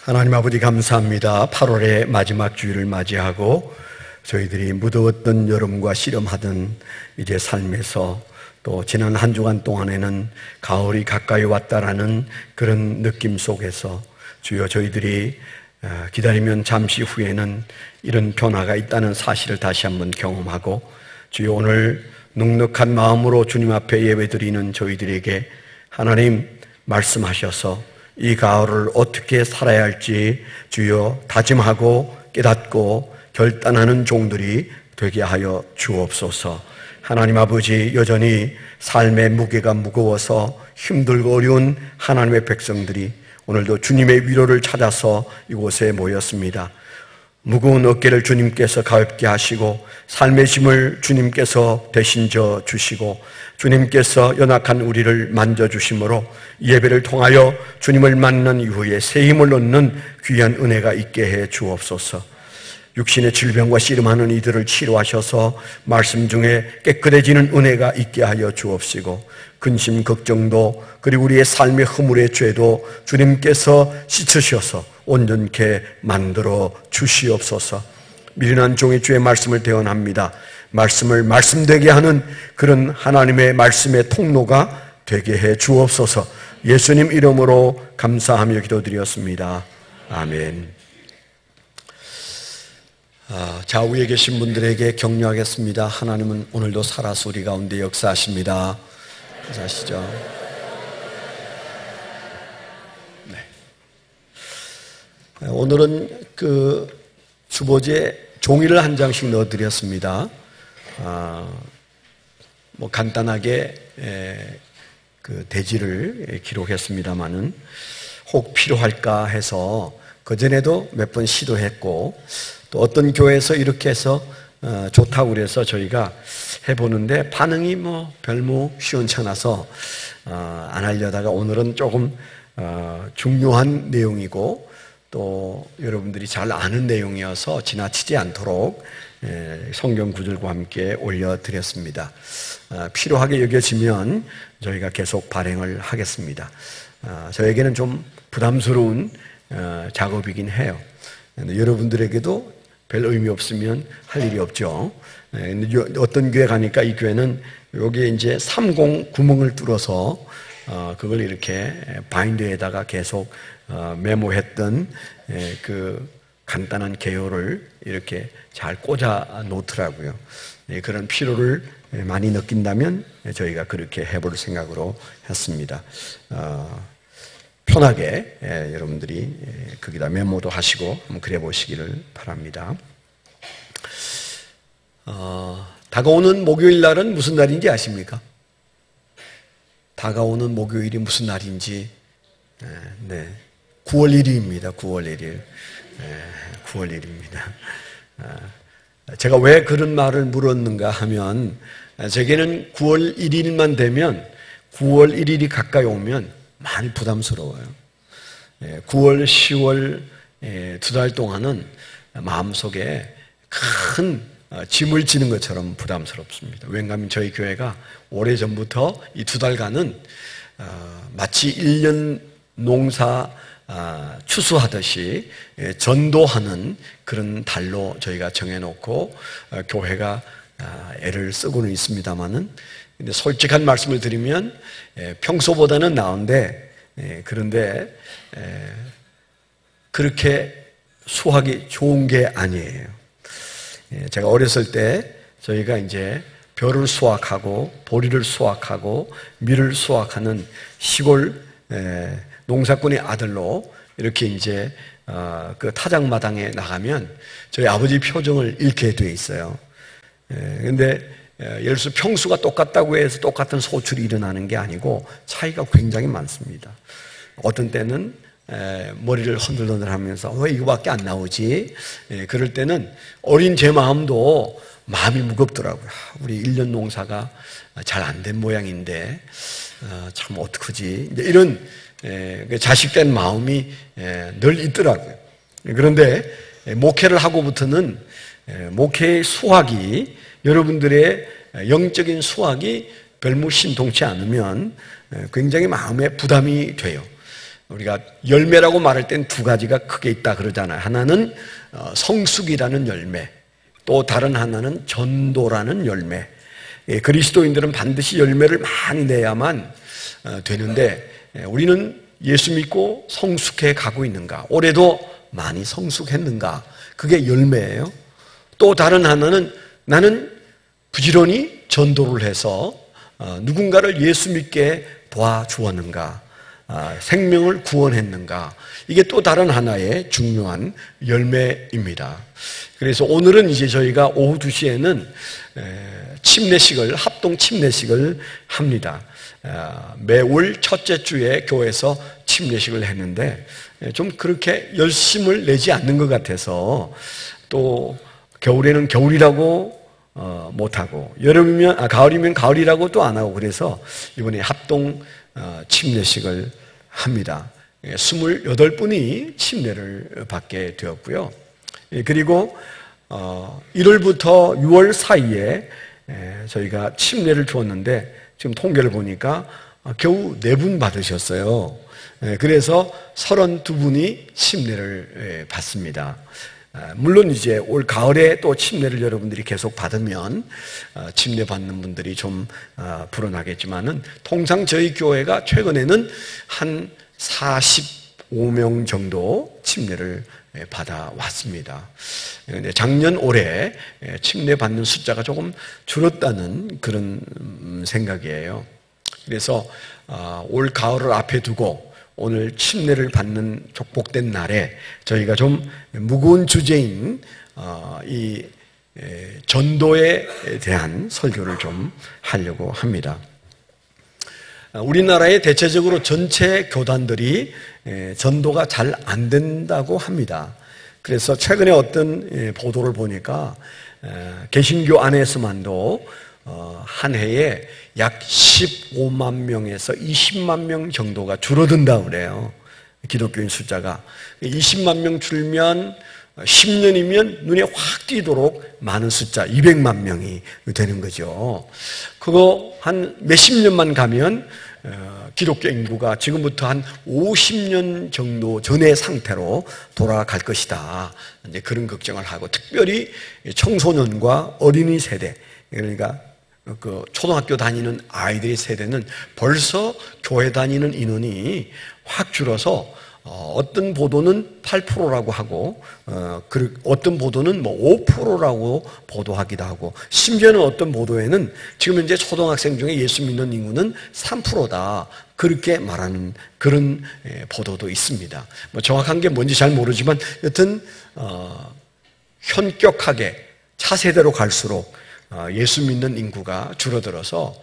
하나님 아버지 감사합니다. 8월의 마지막 주일을 맞이하고 저희들이 무더웠던 여름과 씨름하던 이제 삶에서 또 지난 한 주간 동안에는 가을이 가까이 왔다라는 그런 느낌 속에서 주여 저희들이 기다리면 잠시 후에는 이런 변화가 있다는 사실을 다시 한번 경험하고 주여 오늘 눅눅한 마음으로 주님 앞에 예배드리는 저희들에게 하나님 말씀하셔서 이 가을을 어떻게 살아야 할지 주여 다짐하고 깨닫고 결단하는 종들이 되게 하여 주옵소서. 하나님 아버지, 여전히 삶의 무게가 무거워서 힘들고 어려운 하나님의 백성들이 오늘도 주님의 위로를 찾아서 이곳에 모였습니다. 무거운 어깨를 주님께서 가볍게 하시고 삶의 짐을 주님께서 대신 져 주시고 주님께서 연약한 우리를 만져주심으로 예배를 통하여 주님을 만난 이후에 새 힘을 얻는 귀한 은혜가 있게 해 주옵소서. 육신의 질병과 씨름하는 이들을 치료하셔서 말씀 중에 깨끗해지는 은혜가 있게 하여 주옵시고 근심, 걱정도 그리고 우리의 삶의 허물의 죄도 주님께서 씻으셔서 온전케 만들어 주시옵소서. 미련한 종의 주의 말씀을 대언합니다. 말씀을 말씀되게 하는 그런 하나님의 말씀의 통로가 되게 해 주옵소서. 예수님 이름으로 감사하며 기도드렸습니다. 아멘. 좌우에 계신 분들에게 격려하겠습니다. 하나님은 오늘도 살아서 우리 가운데 역사하십니다. 역사하시죠. 네. 오늘은 그 주보지에 종이를 한 장씩 넣어드렸습니다. 뭐 간단하게 그 대지를 기록했습니다만은 혹 필요할까 해서 그전에도 몇 번 시도했고 또 어떤 교회에서 이렇게 해서 좋다고 그래서 저희가 해보는데 반응이 뭐 별무 시원찮아서 안 하려다가 오늘은 조금 중요한 내용이고 또 여러분들이 잘 아는 내용이어서 지나치지 않도록 성경 구절과 함께 올려드렸습니다. 필요하게 여겨지면 저희가 계속 발행을 하겠습니다. 저에게는 좀 부담스러운 작업이긴 해요. 여러분들에게도 별 의미 없으면 할 일이 없죠. 어떤 교회 가니까 이 교회는 여기에 이제 30 구멍을 뚫어서 그걸 이렇게 바인더에다가 계속 메모했던 그 간단한 개요를 이렇게 잘 꽂아 놓더라고요. 그런 필요를 많이 느낀다면 저희가 그렇게 해볼 생각으로 했습니다. 편하게 여러분들이 거기다 메모도 하시고 한번 그래 보시기를 바랍니다. 다가오는 목요일 날은 무슨 날인지 아십니까? 다가오는 목요일이 무슨 날인지 9월 1일입니다. 9월 1일. 9월 1일입니다. 제가 왜 그런 말을 물었는가 하면 제게는 9월 1일만 되면 9월 1일이 가까이 오면 많이 부담스러워요. 9월, 10월 두 달 동안은 마음속에 큰 짐을 지는 것처럼 부담스럽습니다. 왜냐하면 저희 교회가 오래전부터 이 두 달간은 마치 1년 농사 추수하듯이 전도하는 그런 달로 저희가 정해놓고 교회가 애를 쓰고는 있습니다만은 근데 솔직한 말씀을 드리면 평소보다는 나은데 그런데 그렇게 수확이 좋은 게 아니에요. 제가 어렸을 때 저희가 이제 벼를 수확하고 보리를 수확하고 밀을 수확하는 시골 농사꾼의 아들로 이렇게 이제 그 타작마당에 나가면 저희 아버지 표정을 잃게 돼 있어요. 근데 예를 들어서 평수가 똑같다고 해서 똑같은 소출이 일어나는 게 아니고 차이가 굉장히 많습니다. 어떤 때는 머리를 흔들흔들 하면서 왜 이거밖에 안 나오지? 그럴 때는 어린 제 마음도 마음이 무겁더라고요. 우리 1년 농사가 잘 안 된 모양인데 참 어떡하지? 이런 자식된 마음이 늘 있더라고요. 그런데 목회를 하고부터는 목회의 수확이 여러분들의 영적인 수확이 별무 신통치 않으면 굉장히 마음에 부담이 돼요. 우리가 열매라고 말할 땐 두 가지가 크게 있다 그러잖아요. 하나는 성숙이라는 열매, 또 다른 하나는 전도라는 열매. 그리스도인들은 반드시 열매를 많이 내야만 되는데 우리는 예수 믿고 성숙해 가고 있는가? 올해도 많이 성숙했는가? 그게 열매예요. 또 다른 하나는 나는 부지런히 전도를 해서 누군가를 예수 믿게 도와주었는가? 생명을 구원했는가? 이게 또 다른 하나의 중요한 열매입니다. 그래서 오늘은 이제 저희가 오후 2시에는 침례식을, 합동 침례식을 합니다. 매월 첫째 주에 교회에서 침례식을 했는데 좀 그렇게 열심을 내지 않는 것 같아서 또 겨울에는 겨울이라고 못하고 여름이면 가을이면 가을이라고 또 안 하고 그래서 이번에 합동 침례식을 합니다. 28분이 침례를 받게 되었고요. 그리고 1월부터 6월 사이에 저희가 침례를 주었는데 지금 통계를 보니까 겨우 4분 받으셨어요. 그래서 32분이 침례를 받습니다. 물론 이제 올 가을에 또 침례를 여러분들이 계속 받으면 침례 받는 분들이 좀 불어나겠지만은 통상 저희 교회가 최근에는 한 45명 정도 침례를 받아왔습니다. 작년 올해 침례 받는 숫자가 조금 줄었다는 그런 생각이에요. 그래서 올 가을을 앞에 두고 오늘 침례를 받는 족복된 날에 저희가 좀 무거운 주제인 이 전도에 대한 설교를 좀 하려고 합니다. 우리나라에 대체적으로 전체 교단들이 전도가 잘 안 된다고 합니다. 그래서 최근에 어떤 보도를 보니까 개신교 안에서만도 한 해에 약 15만 명에서 20만 명 정도가 줄어든다고 그래요. 기독교인 숫자가 20만 명 줄면 10년이면 눈에 확 띄도록 많은 숫자 200만 명이 되는 거죠. 그거 한 몇십 년만 가면 기독교 인구가 지금부터 한 50년 정도 전의 상태로 돌아갈 것이다. 이제 그런 걱정을 하고 특별히 청소년과 어린이 세대, 그러니까 그 초등학교 다니는 아이들의 세대는 벌써 교회 다니는 인원이 확 줄어서 어떤 보도는 8%라고 하고 어떤 보도는 뭐 5%라고 보도하기도 하고 심지어는 어떤 보도에는 지금 현재 초등학생 중에 예수 믿는 인구는 3%다 그렇게 말하는 그런 보도도 있습니다. 뭐 정확한 게 뭔지 잘 모르지만 여튼 현격하게 차세대로 갈수록 예수 믿는 인구가 줄어들어서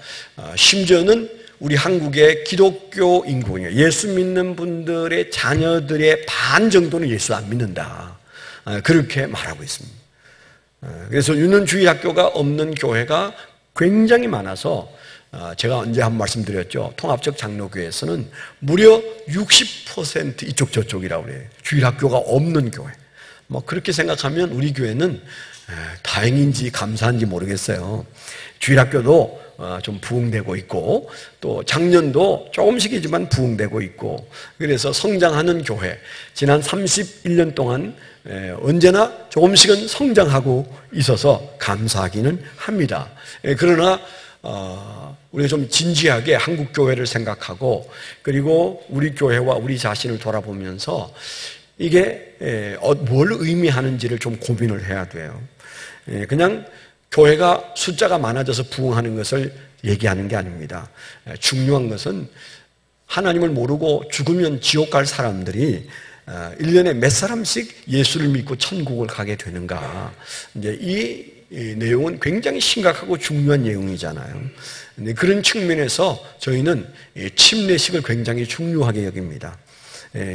심지어는 우리 한국의 기독교 인구, 예수 믿는 분들의 자녀들의 반 정도는 예수 안 믿는다. 그렇게 말하고 있습니다. 그래서 유년주일학교가 없는 교회가 굉장히 많아서 제가 언제 한 말씀 드렸죠. 통합적 장로교회에서는 무려 60% 이쪽 저쪽이라고 그래요. 주일학교가 없는 교회. 뭐 그렇게 생각하면 우리 교회는 다행인지 감사한지 모르겠어요. 주일학교도 좀 부흥되고 있고 또 작년도 조금씩이지만 부흥되고 있고 그래서 성장하는 교회 지난 31년 동안 언제나 조금씩은 성장하고 있어서 감사하기는 합니다. 그러나 우리가 좀 진지하게 한국 교회를 생각하고 그리고 우리 교회와 우리 자신을 돌아보면서 이게 뭘 의미하는지를 좀 고민을 해야 돼요. 그냥 교회가 숫자가 많아져서 부흥하는 것을 얘기하는 게 아닙니다. 중요한 것은 하나님을 모르고 죽으면 지옥 갈 사람들이 1년에 몇 사람씩 예수를 믿고 천국을 가게 되는가. 이제 이 내용은 굉장히 심각하고 중요한 내용이잖아요. 그런 측면에서 저희는 침례식을 굉장히 중요하게 여깁니다.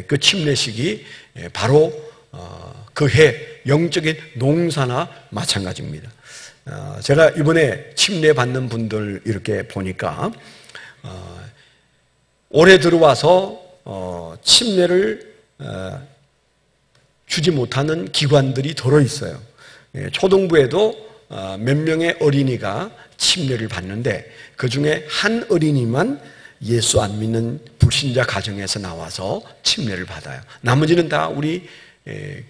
그 침례식이 바로 그 해 영적인 농사나 마찬가지입니다. 제가 이번에 침례 받는 분들 이렇게 보니까 올해 들어와서 침례를 주지 못하는 기관들이 덜어 있어요. 초등부에도 몇 명의 어린이가 침례를 받는데 그 중에 한 어린이만 예수 안 믿는 불신자 가정에서 나와서 침례를 받아요. 나머지는 다 우리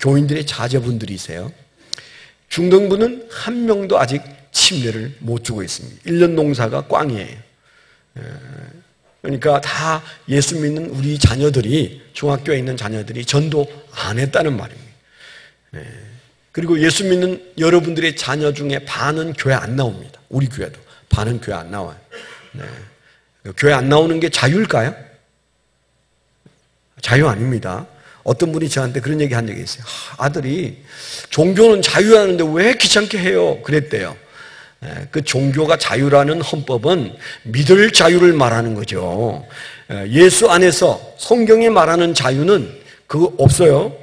교인들의 자제분들이세요. 중등부는 한 명도 아직 침례를 못 주고 있습니다. 1년 농사가 꽝이에요. 그러니까 다 예수 믿는 우리 자녀들이, 중학교에 있는 자녀들이 전도 안 했다는 말입니다. 그리고 예수 믿는 여러분들의 자녀 중에 반은 교회 안 나옵니다. 우리 교회도 반은 교회 안 나와요. 교회 안 나오는 게 자유일까요? 자유 아닙니다. 어떤 분이 저한테 그런 얘기 한 적이 있어요. 아들이 종교는 자유하는데 왜 귀찮게 해요? 그랬대요. 그 종교가 자유라는 헌법은 믿을 자유를 말하는 거죠. 예수 안에서 성경이 말하는 자유는 그거 없어요.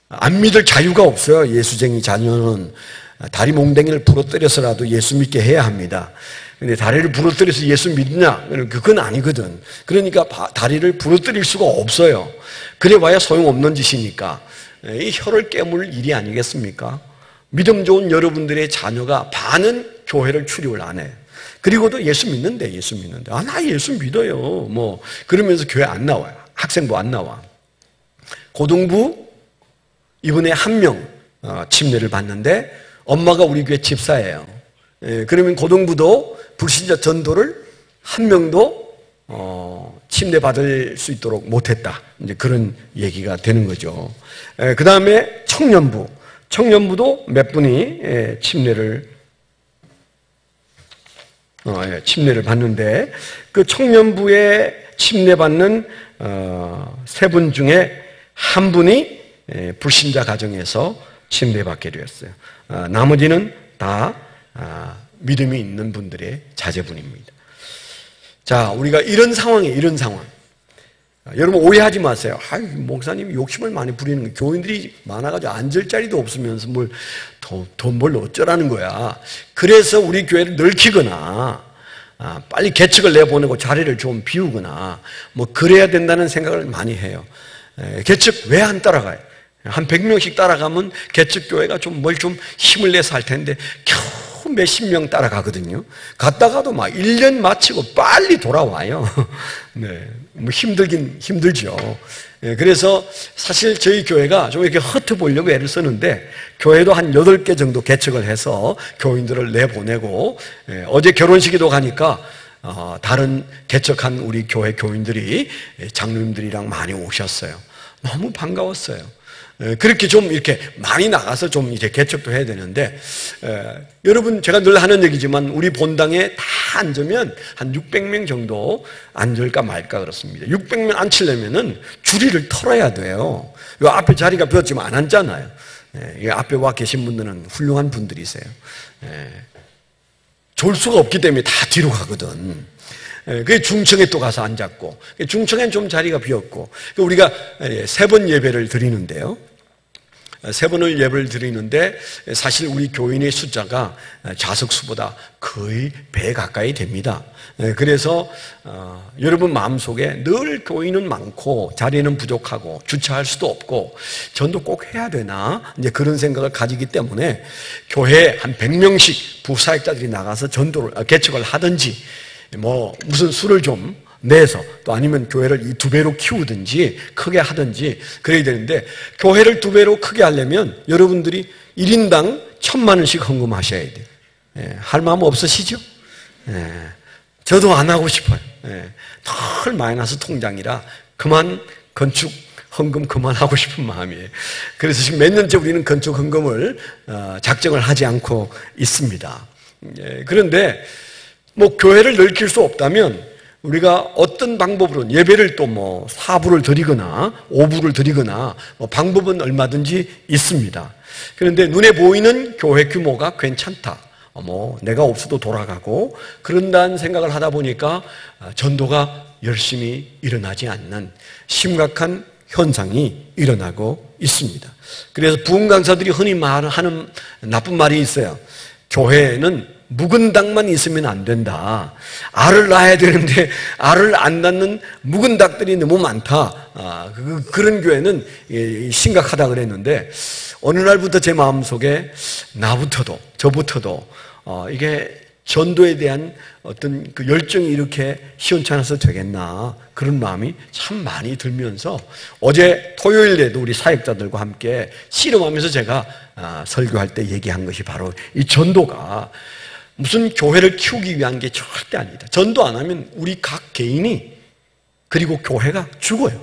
안 믿을 자유가 없어요. 예수쟁이 자녀는 다리 몽댕이를 부러뜨려서라도 예수 믿게 해야 합니다. 근데 다리를 부러뜨려서 예수 믿느냐? 그건 아니거든. 그러니까 다리를 부러뜨릴 수가 없어요. 그래봐야 소용없는 짓이니까. 이 혀를 깨물 일이 아니겠습니까? 믿음 좋은 여러분들의 자녀가 반은 교회를 출입을 안 해요. 그리고도 예수 믿는데. 나 예수 믿어요. 그러면서 교회 안 나와요. 학생부 안 나와. 고등부, 이번에 한 명 침례를 받는데 엄마가 우리 교회 집사예요. 그러면 고등부도 불신자 전도를 한 명도 침례 받을 수 있도록 못했다. 이제 그런 얘기가 되는 거죠. 그 다음에 청년부도 몇 분이 침례를 받는데 그 청년부에 침례 받는 세 분 중에 한 분이 불신자 가정에서 침례 받게 되었어요. 나머지는 다 믿음이 있는 분들의 자제분입니다. 자, 우리가 이런 상황. 여러분 오해하지 마세요. 목사님이 욕심을 많이 부리는 거예요. 교인들이 많아가지고 앉을 자리도 없으면서 뭘 어쩌라는 거야. 그래서 우리 교회를 넓히거나 빨리 개척을 내보내고 자리를 좀 비우거나 그래야 된다는 생각을 많이 해요. 개척 왜 안 따라가요? 한 100명씩 따라가면 개척교회가 좀 힘을 내서 할 텐데 겨우 몇십 명 따라가거든요. 갔다가도 1년 마치고 빨리 돌아와요. 네, 힘들긴 힘들죠. 그래서 사실 저희 교회가 좀 이렇게 허트 보려고 애를 쓰는데 교회도 한 8개 정도 개척을 해서 교인들을 내보내고 어제 결혼식에도 가니까 다른 개척한 우리 교회 교인들이 장로님들이랑 많이 오셨어요. 너무 반가웠어요. 그렇게 좀 이렇게 많이 나가서 좀 이제 개척도 해야 되는데, 여러분 제가 늘 하는 얘기지만 우리 본당에 다 앉으면 한 600명 정도 앉을까 말까 그렇습니다. 600명 앉히려면은 줄이를 털어야 돼요. 요 앞에 자리가 비었지만 안 앉잖아요. 앞에 와 계신 분들은 훌륭한 분들이세요. 졸 수가 없기 때문에 다 뒤로 가거든. 그 중청에 또 가서 앉았고, 중청에는 좀 자리가 비었고, 우리가 3번 예배를 드리는데요. 3번을 예배를 드리는데 사실 우리 교인의 숫자가 좌석 수보다 거의 배 가까이 됩니다. 그래서 여러분 마음속에 늘 교인은 많고 자리는 부족하고 주차할 수도 없고 전도 꼭 해야 되나 이제 그런 생각을 가지기 때문에 교회에 한 100명씩 부사역자들이 나가서 전도를 개척을 하든지 무슨 수를 좀 내서 또 아니면 교회를 이 2배로 키우든지 크게 하든지 그래야 되는데 교회를 2배로 크게 하려면 여러분들이 1인당 1,000만 원씩 헌금하셔야 돼요. 할 마음 없으시죠? 저도 안 하고 싶어요. 늘 마이너스 통장이라 그만 건축 헌금 그만하고 싶은 마음이에요. 그래서 지금 몇 년째 우리는 건축 헌금을 작정을 하지 않고 있습니다. 그런데 교회를 넓힐 수 없다면 우리가 어떤 방법으로 예배를 또 4부를 드리거나 5부를 드리거나 방법은 얼마든지 있습니다. 그런데 눈에 보이는 교회 규모가 괜찮다. 내가 없어도 돌아가고 그런다는 생각을 하다 보니까 전도가 열심히 일어나지 않는 심각한 현상이 일어나고 있습니다. 그래서 부흥 강사들이 흔히 하는 나쁜 말이 있어요. 교회는 묵은 닭만 있으면 안 된다. 알을 낳아야 되는데 알을 안 낳는 묵은 닭들이 너무 많다. 그런 교회는 심각하다 그랬는데 어느 날부터 제 마음속에 나부터도 저부터도 이게 전도에 대한 어떤 그 열정이 이렇게 시원찮아서 되겠나 그런 마음이 참 많이 들면서 어제 토요일에도 우리 사역자들과 함께 씨름하면서 제가 설교할 때 얘기한 것이 바로 이 전도가 무슨 교회를 키우기 위한 게 절대 아니다. 전도 안 하면 우리 각 개인이 그리고 교회가 죽어요.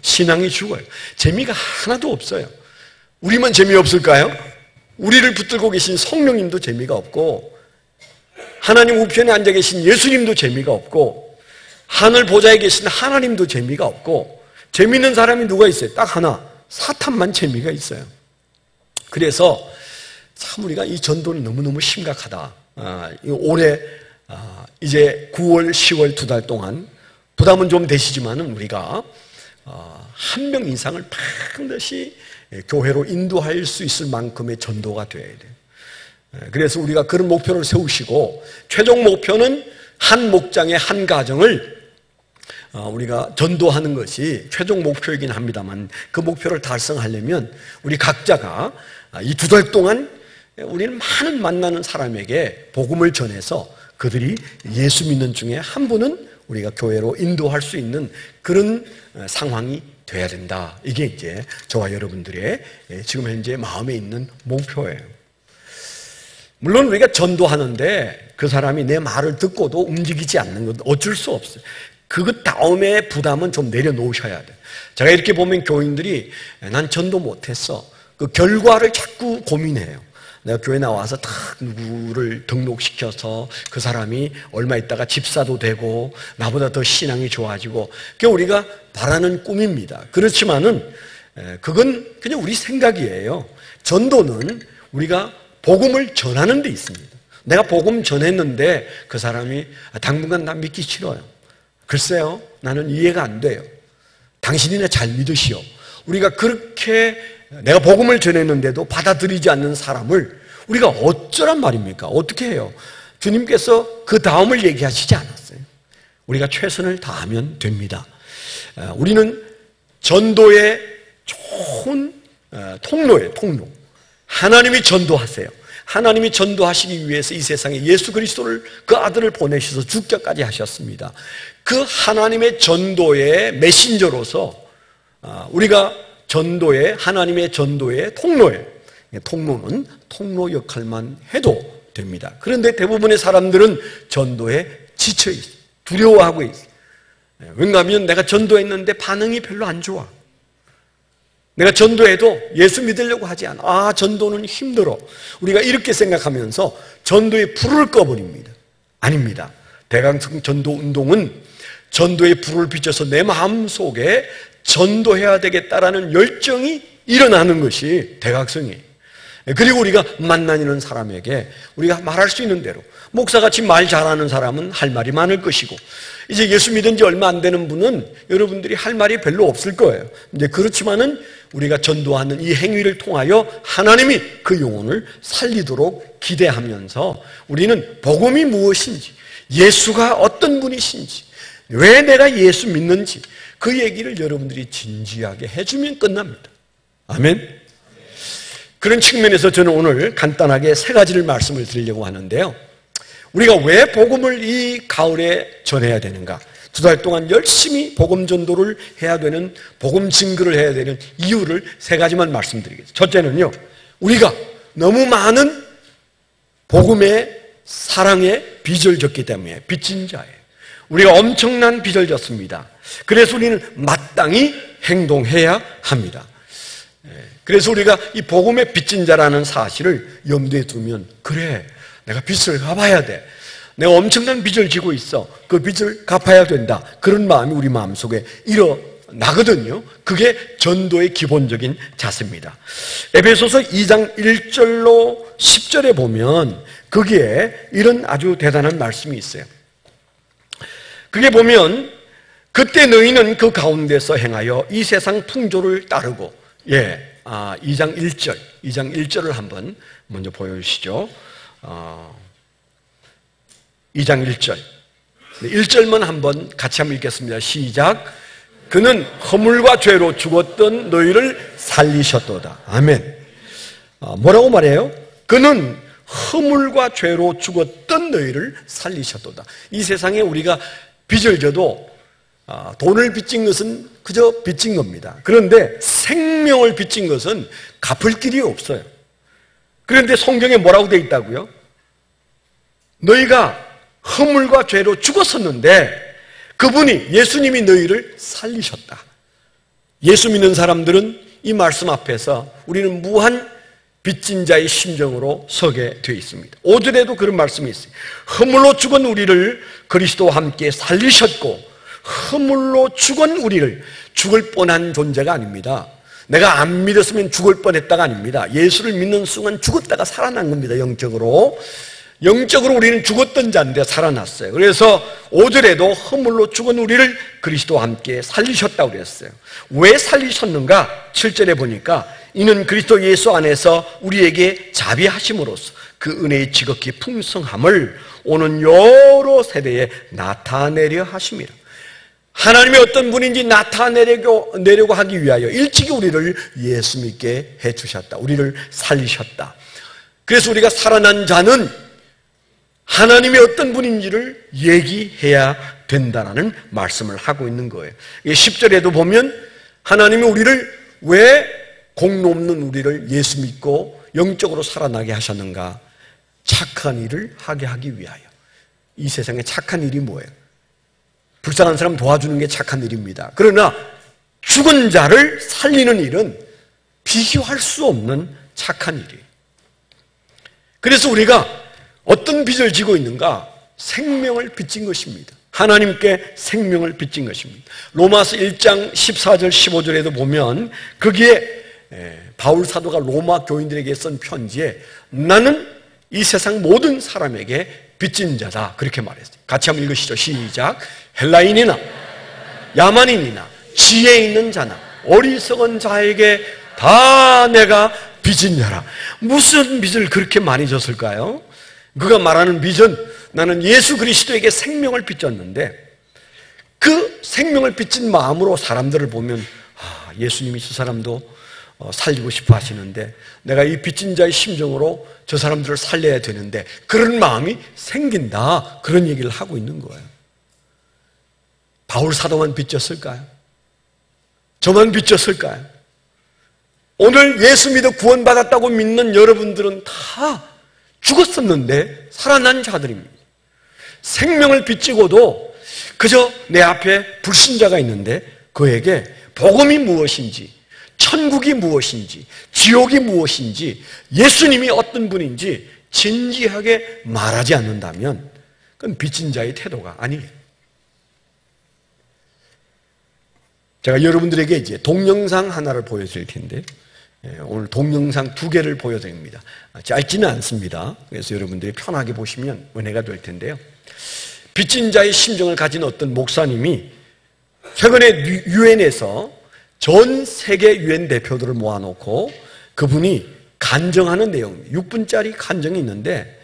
신앙이 죽어요. 재미가 하나도 없어요. 우리만 재미없을까요? 우리를 붙들고 계신 성령님도 재미가 없고 하나님 우편에 앉아 계신 예수님도 재미가 없고 하늘 보좌에 계신 하나님도 재미가 없고 재미있는 사람이 누가 있어요? 딱 하나, 사탄만 재미가 있어요. 그래서 참 우리가 이 전도는 너무너무 심각하다. 올해 이제 9월, 10월 2달 동안 부담은 좀 되시지만은 우리가 한 명 이상을 반드시 교회로 인도할 수 있을 만큼의 전도가 되어야 돼요. 그래서 우리가 그런 목표를 세우시고 최종 목표는 한 목장의 한 가정을 우리가 전도하는 것이 최종 목표이긴 합니다만 그 목표를 달성하려면 우리 각자가 이 2달 동안 우리는 많은 만나는 사람에게 복음을 전해서 그들이 예수 믿는 중에 한 분은 우리가 교회로 인도할 수 있는 그런 상황이 돼야 된다. 이게 이제 저와 여러분들의 지금 현재 마음에 있는 목표예요. 물론 우리가 전도하는데 그 사람이 내 말을 듣고도 움직이지 않는 건 어쩔 수 없어요. 그것 다음에 부담은 좀 내려놓으셔야 돼요. 제가 이렇게 보면 교인들이 난 전도 못했어. 그 결과를 자꾸 고민해요. 내가 교회 나와서 딱 누구를 등록시켜서 그 사람이 얼마 있다가 집사도 되고 나보다 더 신앙이 좋아지고 그게 우리가 바라는 꿈입니다. 그렇지만은 그건 그냥 우리 생각이에요. 전도는 우리가 복음을 전하는 데 있습니다. 내가 복음 전했는데 그 사람이 당분간 나 믿기 싫어요. 글쎄요, 나는 이해가 안 돼요. 당신이나 잘 믿으시오. 우리가 그렇게 내가 복음을 전했는데도 받아들이지 않는 사람을 우리가 어쩌란 말입니까? 어떻게 해요? 주님께서 그 다음을 얘기하시지 않았어요. 우리가 최선을 다하면 됩니다. 우리는 전도의 좋은 통로예요, 통로. 하나님이 전도하세요. 하나님이 전도하시기 위해서 이 세상에 예수 그리스도를 그 아들을 보내셔서 죽기까지 하셨습니다. 그 하나님의 전도의 메신저로서 우리가 하나님의 전도의 통로예요. 통로는 통로 역할만 해도 됩니다. 그런데 대부분의 사람들은 전도에 지쳐 있어요. 두려워하고 있어요. 왜냐하면 내가 전도했는데 반응이 별로 안 좋아. 내가 전도해도 예수 믿으려고 하지 않아. 전도는 힘들어. 우리가 이렇게 생각하면서 전도의 불을 꺼버립니다. 아닙니다. 대강성 전도 운동은 전도의 불을 비춰서 내 마음속에 전도해야 되겠다라는 열정이 일어나는 것이 대각성이에요. 그리고 우리가 만나는 사람에게 우리가 말할 수 있는 대로 목사같이 말 잘하는 사람은 할 말이 많을 것이고 이제 예수 믿은 지 얼마 안 되는 분은 여러분들이 할 말이 별로 없을 거예요. 근데 그렇지만은 우리가 전도하는 이 행위를 통하여 하나님이 그 영혼을 살리도록 기대하면서 우리는 복음이 무엇인지 예수가 어떤 분이신지 왜 내가 예수 믿는지 그 얘기를 여러분들이 진지하게 해주면 끝납니다. 아멘. 그런 측면에서 저는 오늘 간단하게 3가지를 말씀을 드리려고 하는데요. 우리가 왜 복음을 이 가을에 전해야 되는가? 2달 동안 열심히 복음 전도를 해야 되는, 복음 증거를 해야 되는 이유를 3가지만 말씀드리겠습니다. 첫째는요, 우리가 너무 많은 복음의 사랑의 빚을 졌기 때문에 빚진 자예요. 우리가 엄청난 빚을 졌습니다. 그래서 우리는 마땅히 행동해야 합니다. 그래서 우리가 이 복음의 빚진 자라는 사실을 염두에 두면 그래, 내가 빚을 갚아야 돼. 내가 엄청난 빚을 지고 있어. 그 빚을 갚아야 된다. 그런 마음이 우리 마음속에 일어나거든요. 그게 전도의 기본적인 자세입니다. 에베소서 2장 1절로 10절에 보면 거기에 이런 아주 대단한 말씀이 있어요. 그게 보면 그때 너희는 그 가운데서 행하여 이 세상 풍조를 따르고 2장 1절을 한번 먼저 보여주시죠. 2장 1절. 1절만 한번 같이 한번 읽겠습니다. 시작. 그는 허물과 죄로 죽었던 너희를 살리셨도다. 아멘. 뭐라고 말해요? 그는 허물과 죄로 죽었던 너희를 살리셨도다. 이 세상에 우리가 빚을 져도 돈을 빚진 것은 그저 빚진 겁니다. 그런데 생명을 빚진 것은 갚을 길이 없어요. 그런데 성경에 뭐라고 되어 있다고요? 너희가 허물과 죄로 죽었었는데 그분이, 예수님이 너희를 살리셨다. 예수 믿는 사람들은 이 말씀 앞에서 우리는 무한 빚진 자의 심정으로 서게 되어 있습니다. 5절에도 그런 말씀이 있어요. 허물로 죽은 우리를 그리스도와 함께 살리셨고, 허물로 죽은 우리를, 죽을 뻔한 존재가 아닙니다. 내가 안 믿었으면 죽을 뻔했다가 아닙니다. 예수를 믿는 순간 죽었다가 살아난 겁니다. 영적으로 우리는 죽었던 자인데 살아났어요. 그래서 5절에도 허물로 죽은 우리를 그리스도와 함께 살리셨다고 그랬어요. 왜 살리셨는가? 7절에 보니까 이는 그리스도 예수 안에서 우리에게 자비하심으로써 그 은혜의 지극히 풍성함을 오는 여러 세대에 나타내려 하심이라. 하나님이 어떤 분인지 나타내려고 하기 위하여 일찍이 우리를 예수 믿게 해주셨다. 우리를 살리셨다. 그래서 우리가 살아난 자는 하나님이 어떤 분인지를 얘기해야 된다는 말씀을 하고 있는 거예요. 10절에도 보면 하나님이 우리를 왜 공로 없는 우리를 예수 믿고 영적으로 살아나게 하셨는가? 착한 일을 하게 하기 위하여. 이 세상에 착한 일이 뭐예요? 불쌍한 사람 도와주는 게 착한 일입니다. 그러나 죽은 자를 살리는 일은 비교할 수 없는 착한 일이에요. 그래서 우리가 어떤 빚을 지고 있는가? 생명을 빚진 것입니다. 하나님께 생명을 빚진 것입니다. 로마서 1장 14절 15절에도 보면 거기에 바울 사도가 로마 교인들에게 쓴 편지에 나는 이 세상 모든 사람에게 빚진 자다 그렇게 말했어요. 같이 한번 읽으시죠. 시작. 헬라인이나 야만인이나 지혜 있는 자나 어리석은 자에게 다 내가 빚진 자라. 무슨 빚을 그렇게 많이 졌을까요? 그가 말하는 빚은 나는 예수 그리스도에게 생명을 빚졌는데 그 생명을 빚진 마음으로 사람들을 보면 예수님이 저 사람도 살리고 싶어 하시는데 내가 이 빚진 자의 심정으로 저 사람들을 살려야 되는데 그런 마음이 생긴다. 그런 얘기를 하고 있는 거예요. 바울 사도만 빚졌을까요? 저만 빚졌을까요? 오늘 예수 믿어 구원받았다고 믿는 여러분들은 다 죽었었는데 살아난 자들입니다. 생명을 빚지고도 그저 내 앞에 불신자가 있는데 그에게 복음이 무엇인지, 천국이 무엇인지, 지옥이 무엇인지, 예수님이 어떤 분인지 진지하게 말하지 않는다면 그건 빚진 자의 태도가 아니에요. 제가 여러분들에게 이제 동영상 하나를 보여드릴 텐데 오늘 동영상 2개를 보여드립니다. 짧지는 않습니다. 그래서 여러분들이 편하게 보시면 은혜가 될 텐데요. 빚진 자의 심정을 가진 어떤 목사님이 최근에 유엔에서 전 세계 유엔 대표들을 모아놓고 그분이 간증하는 내용입니다. 6분짜리 간증이 있는데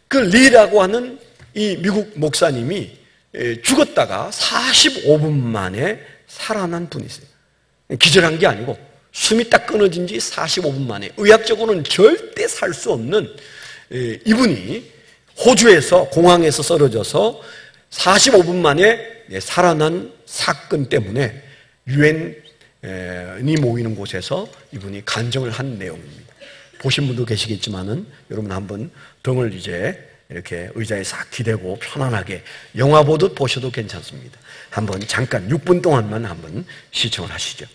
그 리라고 하는 이 미국 목사님이 죽었다가 45분 만에 살아난 분이세요. 기절한 게 아니고 숨이 딱 끊어진 지 45분 만에 의학적으로는 절대 살 수 없는 이분이 호주에서 공항에서 쓰러져서 45분 만에 살아난 사건 때문에 유엔이 모이는 곳에서 이분이 간증을 한 내용입니다. 보신 분도 계시겠지만은 여러분 한번 등을 이제 이렇게 의자에 싹 기대고 편안하게 영화 보듯 보셔도 괜찮습니다. 한번 잠깐 6분 동안만 한번 시청을 하시죠.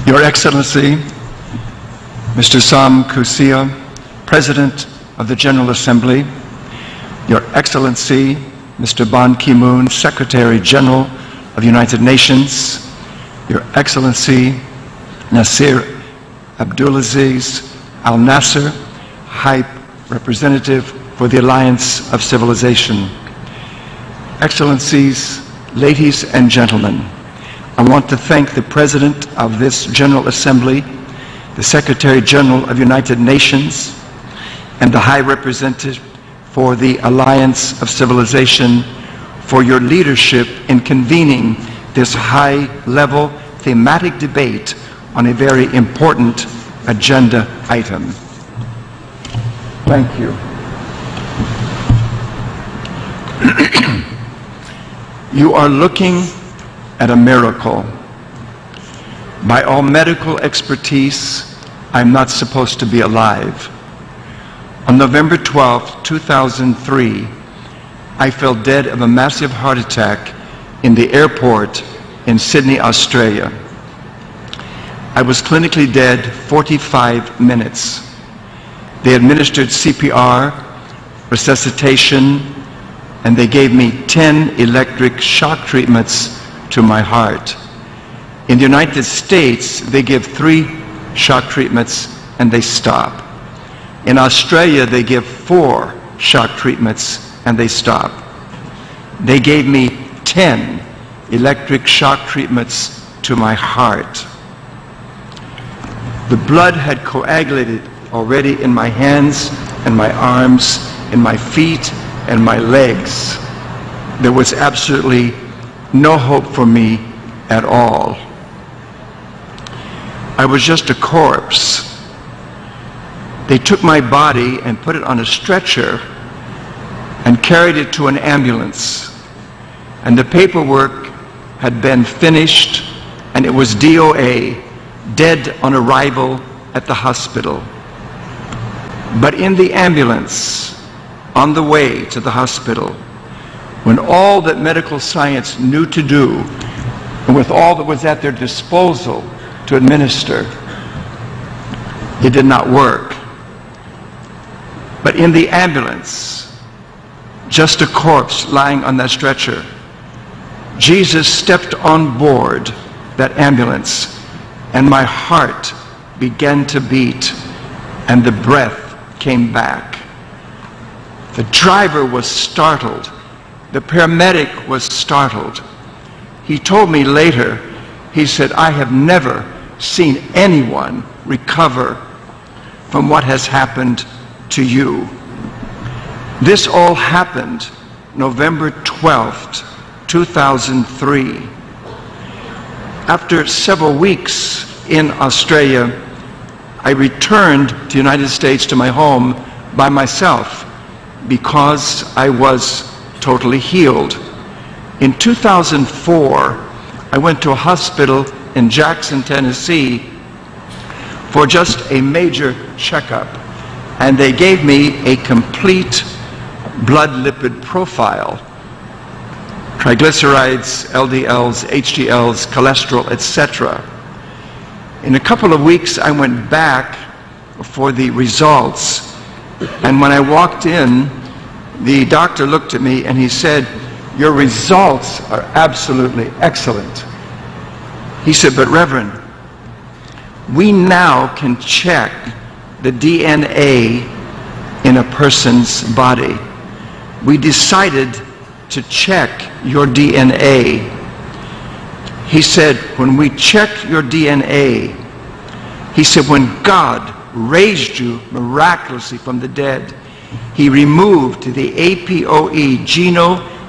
Your Excellency, Mr. Sam Kousia, President of the General Assembly, Your Excellency, Mr. Ban Ki-moon, Secretary General of the United Nations, Your Excellency, Nasir Abdulaziz Al Nasser, High Representative for the Alliance of Civilization, Excellencies, ladies and gentlemen, I want to thank the President of this General Assembly, the Secretary General of the United Nations, and the High Representative for the Alliance of Civilization for your leadership in convening this high-level thematic debate on a very important agenda item. Thank you. You are looking at a miracle. By all medical expertise, I'm not supposed to be alive. On November 12, 2003, I fell dead of a massive heart attack in the airport in Sydney, Australia. I was clinically dead 45 minutes. They administered CPR, resuscitation, and they gave me 10 electric shock treatments to my heart. In the United States, they give 3 shock treatments and they stop. In Australia, they give 4 shock treatments and they stop. They gave me 10 electric shock treatments to my heart. The blood had coagulated already in my hands and my arms, in my feet and my legs. There was absolutely no hope for me at all. I was just a corpse. They took my body and put it on a stretcher and carried it to an ambulance. And the paperwork had been finished, and it was DOA, dead on arrival at the hospital. But in the ambulance, on the way to the hospital, when all that medical science knew to do, and with all that was at their disposal to administer, it did not work. But in the ambulance, just a corpse lying on that stretcher, Jesus stepped on board that ambulance, and my heart began to beat, and the breath came back. The driver was startled. The paramedic was startled. He told me later, he said, I have never seen anyone recover from what has happened to you. This all happened November 12th, 2003. After several weeks in Australia, I returned to the United States to my home by myself because I was totally healed. In 2004, I went to a hospital in Jackson, Tennessee for just a major checkup, and they gave me a complete blood lipid profile: triglycerides, LDLs, HDLs, cholesterol, etc. In a couple of weeks, I went back for the results, and when I walked in, the doctor looked at me and he said, your results are absolutely excellent. He said, but Reverend, we now can check the DNA in a person's body. We decided to check your DNA. He said, when we check your DNA, he said, when God raised you miraculously from the dead, he removed the APOE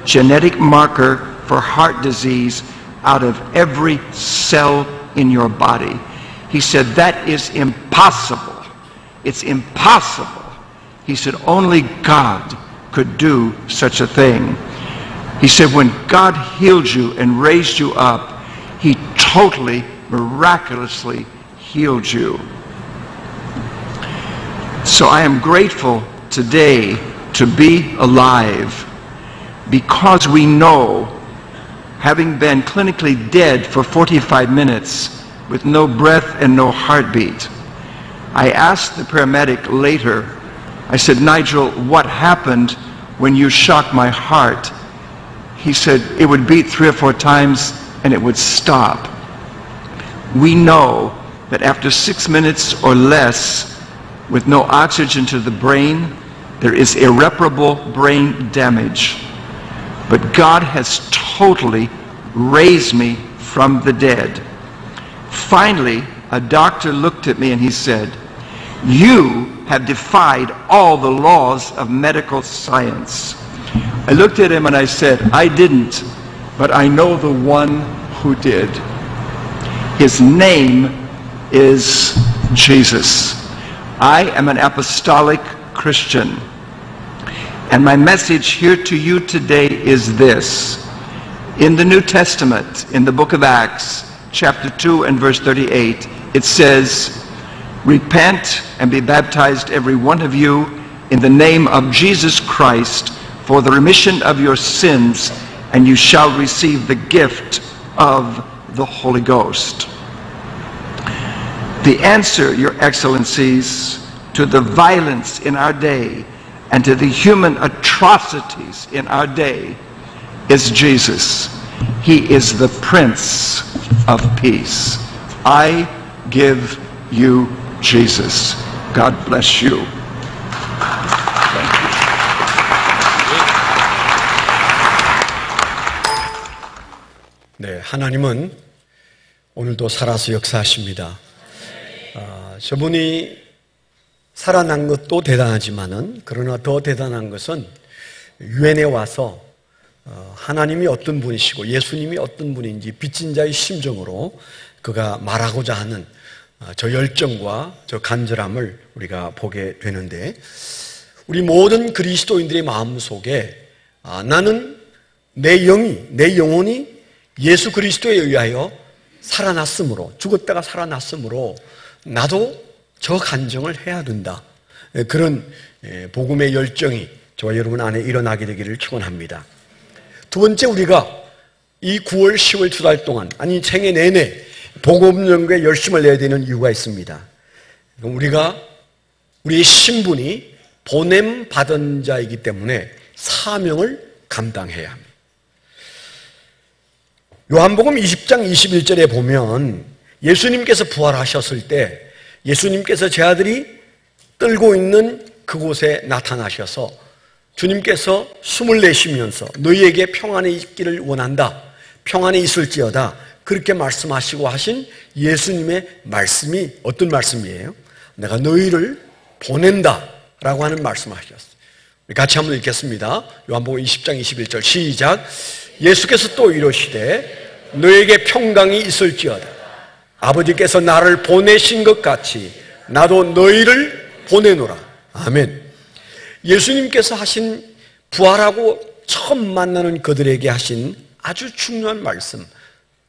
genetic marker for heart disease out of every cell in your body. He said, that is impossible. It's impossible. He said, only God could do such a thing. He said, when God healed you and raised you up, he totally, miraculously healed you. So I am grateful today to be alive because we know, having been clinically dead for 45 minutes with no breath and no heartbeat, I asked the paramedic later, I said, Nigel, what happened when you shocked my heart? He said, it would beat 3 or 4 times and it would stop. We know that after 6 minutes or less, with no oxygen to the brain, there is irreparable brain damage. But God has totally raised me from the dead. Finally, a doctor looked at me and he said, you have defied all the laws of medical science. I looked at him and I said, I didn't, but I know the one who did. His name is Jesus. I am an apostolic Christian. And my message here to you today is this. In the New Testament, in the book of Acts, chapter 2 and verse 38, it says, repent and be baptized every one of you in the name of Jesus Christ for the remission of your sins, and you shall receive the gift of the Holy Ghost. The answer, Your Excellencies, to the violence in our day and to the human atrocities in our day is Jesus. He is the Prince of Peace. I give you Jesus. God bless you. Thank you. 네, 하나님은 오늘도 살아서 역사하십니다. 저분이 살아난 것도 대단하지만은, 그러나 더 대단한 것은 유엔에 와서 하나님이 어떤 분이시고 예수님이 어떤 분인지 빚진 자의 심정으로 그가 말하고자 하는 저 열정과 저 간절함을 우리가 보게 되는데, 우리 모든 그리스도인들의 마음속에 나는 내 영혼이 예수 그리스도에 의하여 살아났으므로, 죽었다가 살아났으므로 나도 저 간증을 해야 된다. 그런 복음의 열정이 저와 여러분 안에 일어나게 되기를 축원합니다. 두 번째, 우리가 이 9월, 10월 두 달 동안, 아니 생애 내내 복음 연구에 열심을 내야 되는 이유가 있습니다. 우리가 우리의 신분이 보냄 받은 자이기 때문에 사명을 감당해야 합니다. 요한복음 20장 21절에 보면 예수님께서 부활하셨을 때 예수님께서 제 아들이 떨고 있는 그곳에 나타나셔서 주님께서 숨을 내쉬면서 너희에게 평안이 있기를 원한다, 평안이 있을지어다, 그렇게 말씀하시고 하신 예수님의 말씀이 어떤 말씀이에요? 내가 너희를 보낸다 라고 하는 말씀하셨어요. 같이 한번 읽겠습니다. 요한복음 20장 21절 시작. 예수께서 또 이러시되 너희에게 평강이 있을지어다. 아버지께서 나를 보내신 것 같이 나도 너희를 보내노라. 아멘. 예수님께서 하신, 부활하고 처음 만나는 그들에게 하신 아주 중요한 말씀,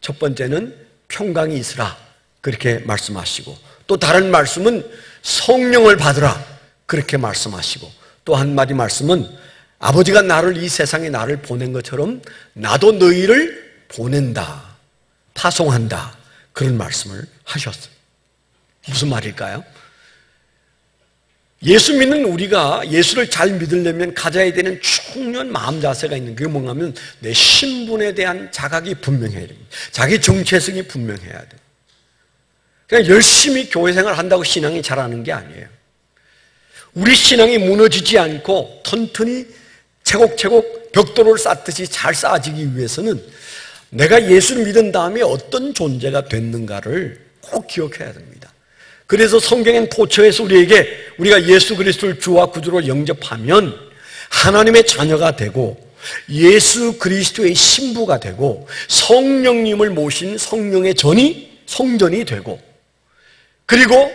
첫 번째는 평강이 있으라 그렇게 말씀하시고, 또 다른 말씀은 성령을 받으라 그렇게 말씀하시고, 또 한마디 말씀은 아버지가 나를, 이 세상에 나를 보낸 것처럼 나도 너희를 보낸다, 파송한다, 그런 말씀을 하셨어요. 무슨 말일까요? 예수 믿는 우리가 예수를 잘 믿으려면 가져야 되는 중요한 마음 자세가 있는 게 뭔가 하면 내 신분에 대한 자각이 분명해야 됩니다. 자기 정체성이 분명해야 돼요. 그냥 열심히 교회 생활을 한다고 신앙이 자라는 게 아니에요. 우리 신앙이 무너지지 않고 튼튼히 채곡채곡 벽돌을 쌓듯이 잘 쌓아지기 위해서는 내가 예수를 믿은 다음에 어떤 존재가 됐는가를 꼭 기억해야 됩니다. 그래서 성경엔 포처에서 우리가 예수 그리스도를 주와 구주로 영접하면 하나님의 자녀가 되고 예수 그리스도의 신부가 되고 성령님을 모신 성령의 성전이 되고, 그리고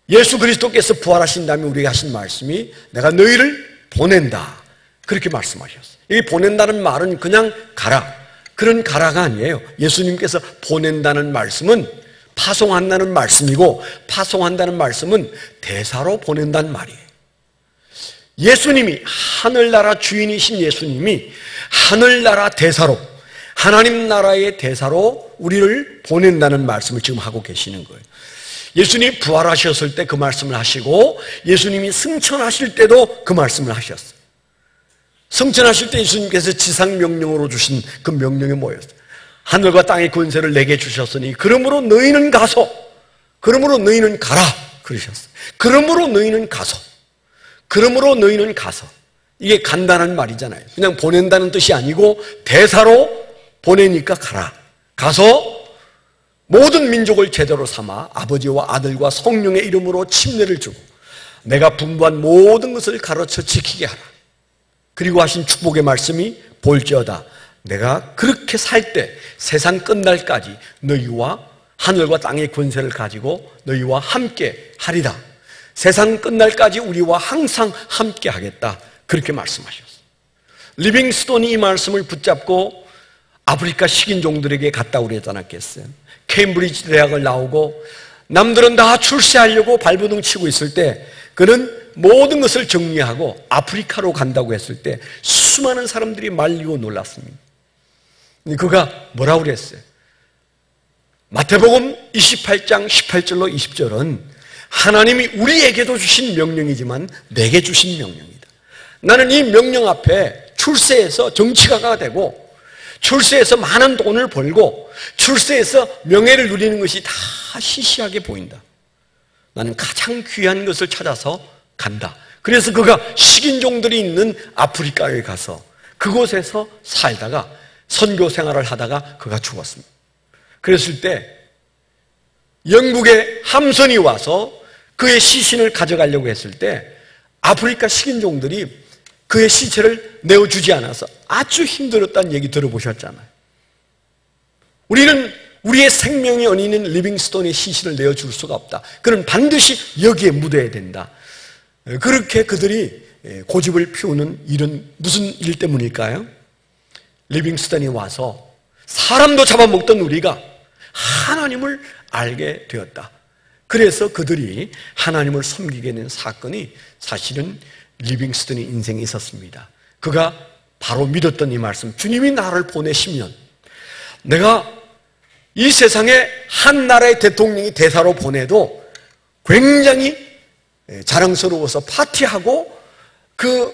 예수 그리스도께서 부활하신 다음에 우리에게 하신 말씀이 내가 너희를 보낸다 그렇게 말씀하셨어요. 이 보낸다는 말은 그냥 가라, 그런 가라가 아니에요. 예수님께서 보낸다는 말씀은 파송한다는 말씀이고, 파송한다는 말씀은 대사로 보낸다는 말이에요. 예수님이, 하늘나라 주인이신 예수님이 하늘나라 대사로, 하나님 나라의 대사로 우리를 보낸다는 말씀을 지금 하고 계시는 거예요. 예수님이 부활하셨을 때 그 말씀을 하시고, 예수님이 승천하실 때도 그 말씀을 하셨어요. 승천하실 때 예수님께서 지상 명령으로 주신 그 명령이 뭐였어요? 하늘과 땅의 권세를 내게 주셨으니 그러므로 너희는 가서, 그러므로 너희는 가라 그러셨어요. 그러므로 너희는 가서, 그러므로 너희는 가서. 이게 간단한 말이잖아요. 그냥 보낸다는 뜻이 아니고 대사로 보내니까 가라. 가서 모든 민족을 제대로 삼아 아버지와 아들과 성령의 이름으로 침례를 주고 내가 분부한 모든 것을 가르쳐 지키게 하라. 그리고 하신 축복의 말씀이 볼지어다 내가 그렇게 살 때 세상 끝날까지 너희와 하늘과 땅의 권세를 가지고 너희와 함께 하리라. 세상 끝날까지 우리와 항상 함께 하겠다. 그렇게 말씀하셨어요. 리빙스톤이 이 말씀을 붙잡고 아프리카 식인종들에게 갔다고 그러지 않았겠어요? 케임브리지 대학을 나오고 남들은 다 출세하려고 발버둥 치고 있을 때 그는 모든 것을 정리하고 아프리카로 간다고 했을 때 수많은 사람들이 말리고 놀랐습니다. 그가 뭐라고 그랬어요? 마태복음 28장 18절로 20절은 하나님이 우리에게도 주신 명령이지만 내게 주신 명령이다. 나는 이 명령 앞에 출세해서 정치가가 되고 출세해서 많은 돈을 벌고 출세해서 명예를 누리는 것이 다 시시하게 보인다. 나는 가장 귀한 것을 찾아서 간다. 그래서 그가 식인종들이 있는 아프리카에 가서 그곳에서 살다가 선교 생활을 하다가 그가 죽었습니다. 그랬을 때 영국의 함선이 와서 그의 시신을 가져가려고 했을 때 아프리카 식인종들이 그의 시체를 내어주지 않아서 아주 힘들었다는 얘기 들어보셨잖아요. 우리는 우리의 생명이 어린인 리빙스톤의 시신을 내어줄 수가 없다. 그는 반드시 여기에 묻어야 된다. 그렇게 그들이 고집을 피우는 일은 무슨 일 때문일까요? 리빙스톤이 와서 사람도 잡아먹던 우리가 하나님을 알게 되었다. 그래서 그들이 하나님을 섬기게 된 사건이 사실은 리빙스톤의 인생에 있었습니다. 그가 바로 믿었던 이 말씀, 주님이 나를 보내시면 내가 이 세상에 한 나라의 대통령이 대사로 보내도 굉장히 자랑스러워서 파티하고 그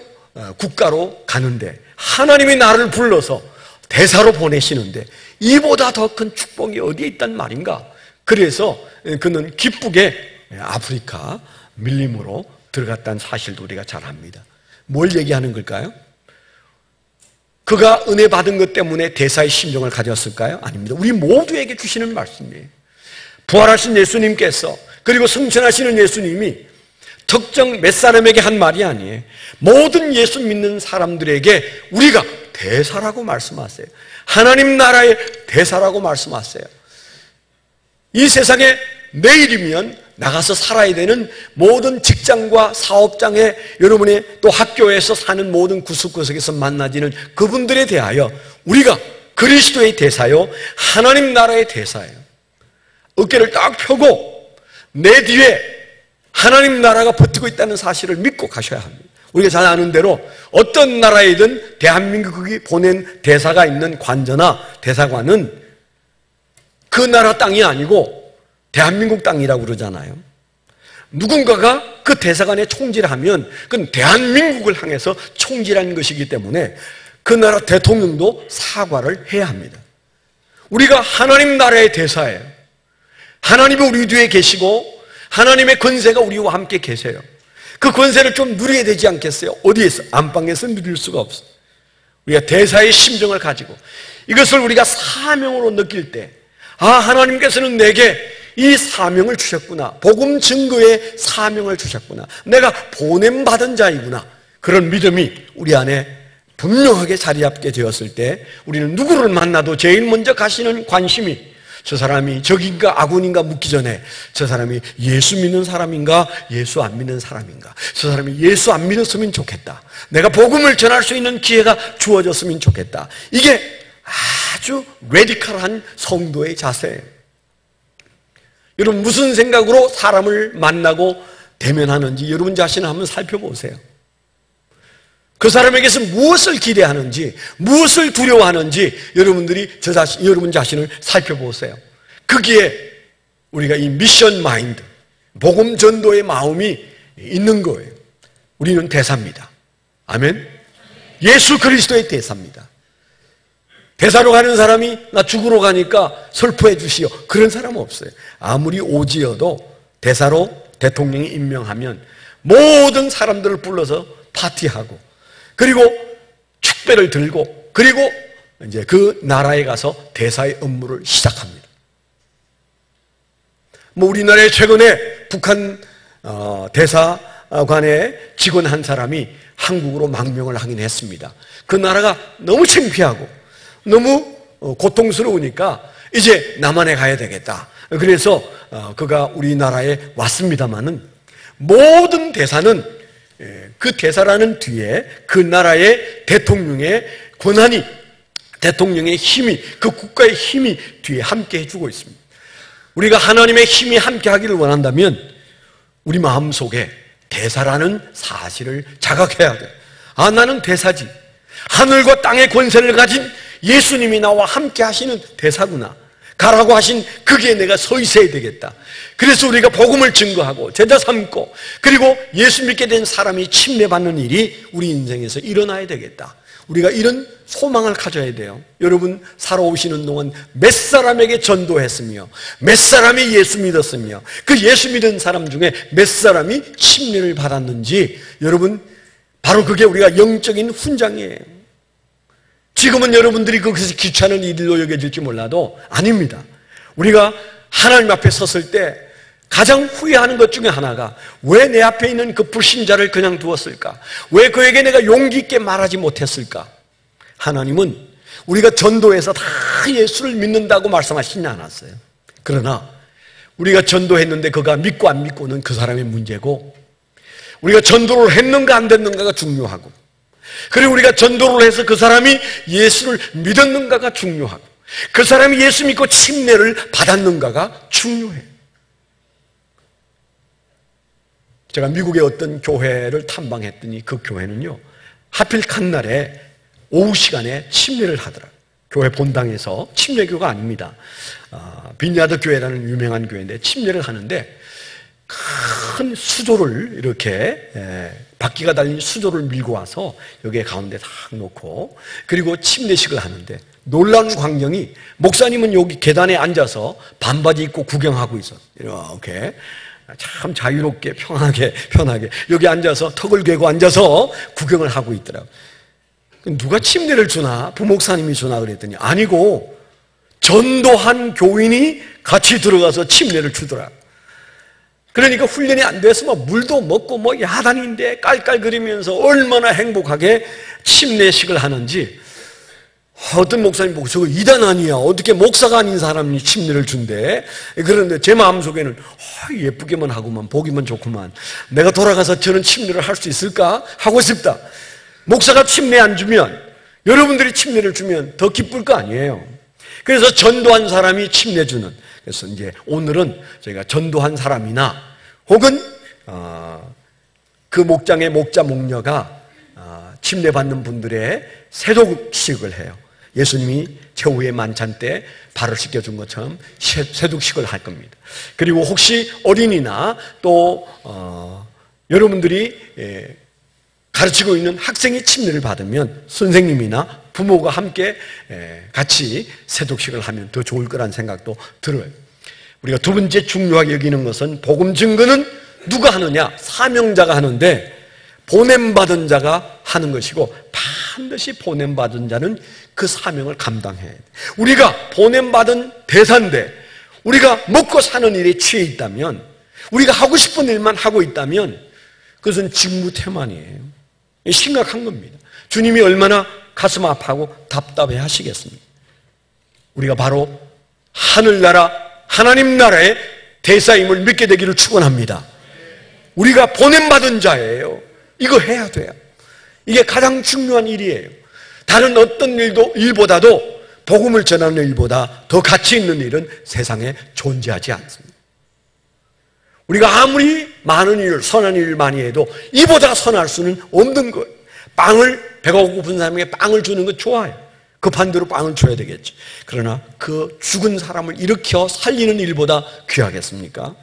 국가로 가는데 하나님이 나를 불러서 대사로 보내시는데 이보다 더 큰 축복이 어디에 있단 말인가? 그래서 그는 기쁘게 아프리카 밀림으로 들어갔다는 사실도 우리가 잘 압니다. 뭘 얘기하는 걸까요? 그가 은혜 받은 것 때문에 대사의 심정을 가졌을까요? 아닙니다. 우리 모두에게 주시는 말씀이에요. 부활하신 예수님께서 그리고 승천하시는 예수님이 특정 몇 사람에게 한 말이 아니에요. 모든 예수 믿는 사람들에게 우리가 대사라고 말씀하세요. 하나님 나라의 대사라고 말씀하세요. 이 세상에 내일이면 나가서 살아야 되는 모든 직장과 사업장에 여러분의 또 학교에서 사는 모든 구석구석에서 만나지는 그분들에 대하여 우리가 그리스도의 대사요 하나님 나라의 대사예요. 어깨를 딱 펴고 내 뒤에 하나님 나라가 버티고 있다는 사실을 믿고 가셔야 합니다. 우리가 잘 아는 대로 어떤 나라이든 대한민국이 보낸 대사가 있는 관저나 대사관은 그 나라 땅이 아니고 대한민국 땅이라고 그러잖아요. 누군가가 그 대사관에 총질을 하면 그건 대한민국을 향해서 총질한 것이기 때문에 그 나라 대통령도 사과를 해야 합니다. 우리가 하나님 나라의 대사예요. 하나님이 우리 뒤에 계시고 하나님의 권세가 우리와 함께 계세요. 그 권세를 좀 누려야 되지 않겠어요? 어디에서? 안방에서 누릴 수가 없어요. 우리가 대사의 심정을 가지고 이것을 우리가 사명으로 느낄 때 하나님께서는 내게 이 사명을 주셨구나. 복음 증거의 사명을 주셨구나. 내가 보냄받은 자이구나. 그런 믿음이 우리 안에 분명하게 자리 잡게 되었을 때 우리는 누구를 만나도 제일 먼저 가시는 관심이 저 사람이 적인가 아군인가 묻기 전에 저 사람이 예수 믿는 사람인가 예수 안 믿는 사람인가, 저 사람이 예수 안 믿었으면 좋겠다, 내가 복음을 전할 수 있는 기회가 주어졌으면 좋겠다. 이게 아주 레디컬한 성도의 자세예요. 여러분 무슨 생각으로 사람을 만나고 대면하는지 여러분 자신을 한번 살펴보세요. 그 사람에게서 무엇을 기대하는지, 무엇을 두려워하는지 여러분들이 여러분 자신을 살펴보세요. 거기에 우리가 이 미션 마인드, 복음 전도의 마음이 있는 거예요. 우리는 대사입니다. 아멘. 예수 그리스도의 대사입니다. 대사로 가는 사람이 나 죽으러 가니까 설포해 주시오, 그런 사람은 없어요. 아무리 오지여도 대사로 대통령이 임명하면 모든 사람들을 불러서 파티하고 그리고 축배를 들고 그리고 이제 그 나라에 가서 대사의 업무를 시작합니다. 우리나라에 최근에 북한 대사관의 직원 한 사람이 한국으로 망명을 하긴 했습니다. 그 나라가 너무 창피하고 너무 고통스러우니까 이제 남한에 가야 되겠다. 그래서 그가 우리나라에 왔습니다마는 모든 대사는 그 대사라는 뒤에 그 나라의 대통령의 권한이, 대통령의 힘이, 그 국가의 힘이 뒤에 함께 해주고 있습니다. 우리가 하나님의 힘이 함께 하기를 원한다면 우리 마음속에 대사라는 사실을 자각해야 돼. 아, 나는 대사지. 하늘과 땅의 권세를 가진 예수님이 나와 함께 하시는 대사구나. 가라고 하신 거기에 내가 서 있어야 되겠다. 그래서 우리가 복음을 증거하고 제자 삼고 그리고 예수 믿게 된 사람이 침례받는 일이 우리 인생에서 일어나야 되겠다. 우리가 이런 소망을 가져야 돼요. 여러분 살아오시는 동안 몇 사람에게 전도했으며 몇 사람이 예수 믿었으며 그 예수 믿은 사람 중에 몇 사람이 침례를 받았는지 여러분 바로 그게 우리가 영적인 훈장이에요. 지금은 여러분들이 그것이 귀찮은 일로 여겨질지 몰라도 아닙니다. 우리가 하나님 앞에 섰을 때 가장 후회하는 것 중에 하나가 왜 내 앞에 있는 그 불신자를 그냥 두었을까? 왜 그에게 내가 용기 있게 말하지 못했을까? 하나님은 우리가 전도해서 다 예수를 믿는다고 말씀하시지 않았어요. 그러나 우리가 전도했는데 그가 믿고 안 믿고는 그 사람의 문제고 우리가 전도를 했는가 안 됐는가가 중요하고 그리고 우리가 전도를 해서 그 사람이 예수를 믿었는가가 중요하고 그 사람이 예수 믿고 침례를 받았는가가 중요해요. 제가 미국의 어떤 교회를 탐방했더니 그 교회는요 하필 간날에 오후 시간에 침례를 하더라고요. 교회 본당에서 침례교가 아닙니다. 빈야드 교회라는 유명한 교회인데 침례를 하는데 큰 수조를 이렇게 바퀴가 달린 수조를 밀고 와서 여기에 가운데 딱 놓고 그리고 침례식을 하는데 놀라운 광경이 목사님은 여기 계단에 앉아서 반바지 입고 구경하고 있어. 이렇게 참 자유롭게 편하게 여기 앉아서 턱을 괴고 앉아서 구경을 하고 있더라고요. 누가 침례를 주나? 부목사님이 주나? 그랬더니 아니고 전도한 교인이 같이 들어가서 침례를 주더라고요. 그러니까 훈련이 안 돼서 뭐 물도 먹고 뭐 야단인데 깔깔거리면서 얼마나 행복하게 침례식을 하는지 어떤 목사님 보고 저거 이단 아니야. 어떻게 목사가 아닌 사람이 침례를 준대. 그런데 제 마음속에는 예쁘게만 하고만 보기만 좋구만. 내가 돌아가서 저런 침례를 할 수 있을까? 하고 싶다. 목사가 침례 안 주면 여러분들이 침례를 주면 더 기쁠 거 아니에요. 그래서 전도한 사람이 침례 주는. 그래서 이제 오늘은 저희가 전도한 사람이나 혹은 그 목장의 목자 목녀가 침례 받는 분들의 세독식을 해요. 예수님이 최후의 만찬 때 발을 씻겨준 것처럼 세독식을 할 겁니다. 그리고 혹시 어린이나 또 여러분들이 가르치고 있는 학생이 침례를 받으면 선생님이나 부모가 함께 같이 세독식을 하면 더 좋을 거란 생각도 들어요. 우리가 두 번째 중요하게 여기는 것은 복음 증거는 누가 하느냐? 사명자가 하는데 보냄받은 자가 하는 것이고 반드시 보냄받은 자는 그 사명을 감당해야 돼. 우리가 보냄받은 대사인데 우리가 먹고 사는 일에 취해 있다면 우리가 하고 싶은 일만 하고 있다면 그것은 직무태만이에요. 심각한 겁니다. 주님이 얼마나 가슴 아파하고 답답해 하시겠습니까? 우리가 바로 하늘나라 하나님 나라의 대사임을 믿게 되기를 축원합니다. 우리가 보냄받은 자예요. 이거 해야 돼요. 이게 가장 중요한 일이에요. 다른 어떤 일보다도 복음을 전하는 일보다 더 가치 있는 일은 세상에 존재하지 않습니다. 우리가 아무리 많은 일, 선한 일을 많이 해도 이보다 선할 수는 없는 거예요. 배가 고픈 사람에게 빵을 주는 거 좋아요. 급한 대로 빵을 줘야 되겠지. 그러나 그 죽은 사람을 일으켜 살리는 일보다 귀하겠습니까?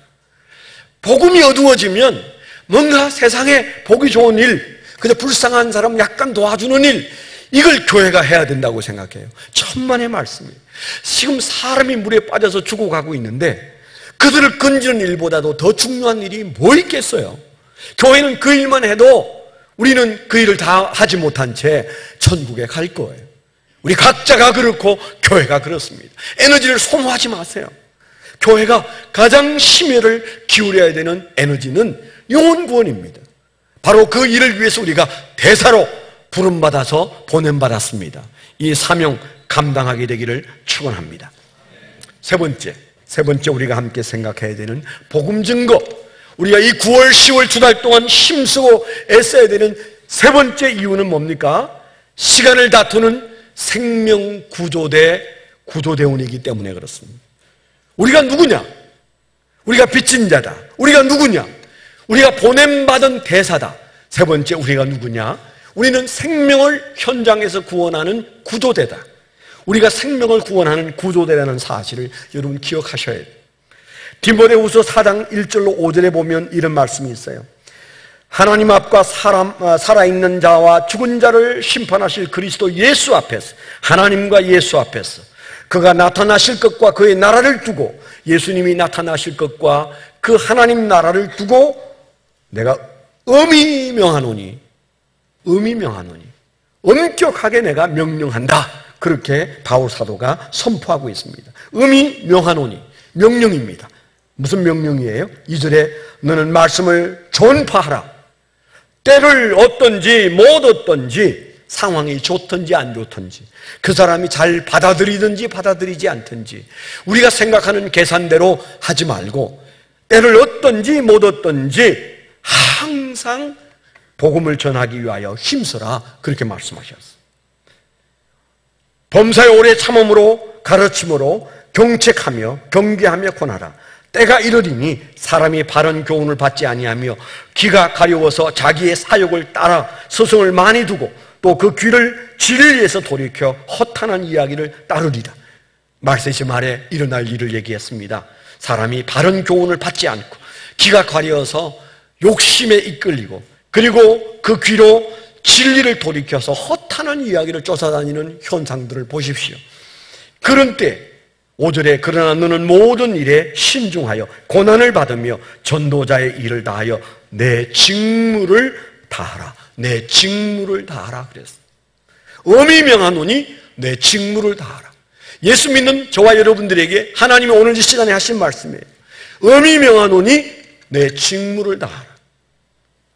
복음이 어두워지면 뭔가 세상에 보기 좋은 일, 그저 불쌍한 사람 약간 도와주는 일, 이걸 교회가 해야 된다고 생각해요. 천만의 말씀이에요. 지금 사람이 물에 빠져서 죽어가고 있는데 그들을 건지는 일보다도 더 중요한 일이 뭐 있겠어요? 교회는 그 일만 해도 우리는 그 일을 다 하지 못한 채 천국에 갈 거예요. 우리 각자가 그렇고 교회가 그렇습니다. 에너지를 소모하지 마세요. 교회가 가장 심혈을 기울여야 되는 에너지는 영혼 구원입니다. 바로 그 일을 위해서 우리가 대사로 부름받아서 보냄받았습니다. 이 사명 감당하게 되기를 축원합니다. 세 번째 우리가 함께 생각해야 되는 복음 증거, 우리가 이 9월, 10월 두 달 동안 힘쓰고 애써야 되는 세 번째 이유는 뭡니까? 시간을 다투는 생명 구조대원이기 때문에 그렇습니다. 우리가 누구냐? 우리가 빚진 자다. 우리가 누구냐? 우리가 보냄받은 대사다. 세 번째, 우리가 누구냐? 우리는 생명을 현장에서 구원하는 구조대다. 우리가 생명을 구원하는 구조대라는 사실을 여러분 기억하셔야 돼요. 디모데후서 4장 1절로 5절에 보면 이런 말씀이 있어요. 하나님 앞과 살아있는 자와 죽은 자를 심판하실 그리스도 예수 앞에서, 하나님과 예수 앞에서 그가 나타나실 것과 그의 나라를 두고, 예수님이 나타나실 것과 그 하나님 나라를 두고 내가 엄히 명하노니, 엄격하게 내가 명령한다. 그렇게 바울 사도가 선포하고 있습니다. 엄히 명하노니, 명령입니다. 무슨 명령이에요? 2절에 너는 말씀을 전파하라. 때를 얻든지 못 얻든지, 상황이 좋든지 안 좋든지, 그 사람이 잘 받아들이든지 받아들이지 않든지 우리가 생각하는 계산대로 하지 말고 때를 얻든지 못 얻든지 항상 복음을 전하기 위하여 힘써라. 그렇게 말씀하셨어요. 범사에 오래 참음으로 가르침으로 경책하며 경계하며 권하라. 때가 이르리니 사람이 바른 교훈을 받지 아니하며 귀가 가려워서 자기의 사욕을 따라 스승을 많이 두고 또 그 귀를 진리에서 돌이켜 허탄한 이야기를 따르리라. 말세시 말에 일어날 일을 얘기했습니다. 사람이 바른 교훈을 받지 않고 귀가 가려워서 욕심에 이끌리고, 그리고 그 귀로 진리를 돌이켜서 허탄한 이야기를 쫓아다니는 현상들을 보십시오. 그런 때 5절에 그러나 너는 모든 일에 신중하여 고난을 받으며 전도자의 일을 다하여 내 직무를 다하라. 내 직무를 다하라 그랬어요. 엄히 명하노니 내 직무를 다하라. 예수 믿는 저와 여러분들에게 하나님이 오늘 이 시간에 하신 말씀이에요. 엄히 명하노니 내 직무를 다하라.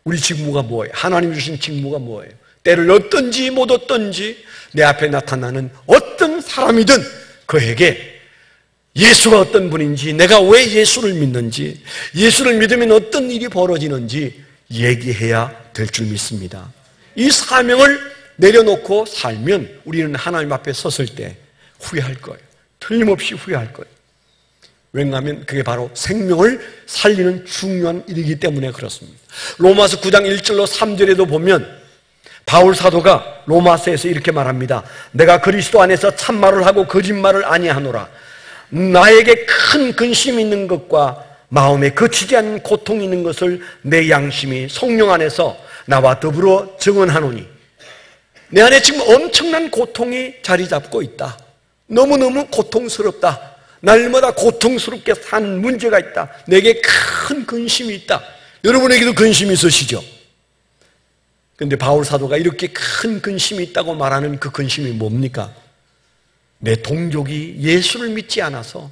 우리 직무가 뭐예요? 하나님 주신 직무가 뭐예요? 때를 얻든지 못 얻든지 내 앞에 나타나는 어떤 사람이든 그에게 예수가 어떤 분인지, 내가 왜 예수를 믿는지, 예수를 믿으면 어떤 일이 벌어지는지 얘기해야 될 줄 믿습니다. 이 사명을 내려놓고 살면 우리는 하나님 앞에 섰을 때 후회할 거예요. 틀림없이 후회할 거예요. 왜냐하면 그게 바로 생명을 살리는 중요한 일이기 때문에 그렇습니다. 로마서 9장 1절로 3절에도 보면 바울 사도가 로마서에서 이렇게 말합니다. 내가 그리스도 안에서 참말을 하고 거짓말을 아니하노라. 나에게 큰 근심이 있는 것과 마음에 거치지 않는 고통이 있는 것을 내 양심이 성령 안에서 나와 더불어 증언하노니, 내 안에 지금 엄청난 고통이 자리 잡고 있다. 너무너무 고통스럽다. 날마다 고통스럽게 사는 문제가 있다. 내게 큰 근심이 있다. 여러분에게도 근심이 있으시죠? 그런데 바울 사도가 이렇게 큰 근심이 있다고 말하는 그 근심이 뭡니까? 내 동족이 예수를 믿지 않아서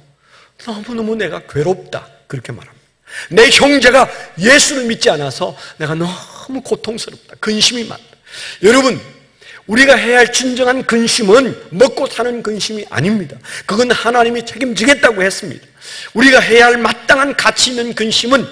너무너무 내가 괴롭다. 그렇게 말합니다. 내 형제가 예수를 믿지 않아서 내가 너무 고통스럽다. 근심이 많다. 여러분, 우리가 해야 할 진정한 근심은 먹고 사는 근심이 아닙니다. 그건 하나님이 책임지겠다고 했습니다. 우리가 해야 할 마땅한 가치 있는 근심은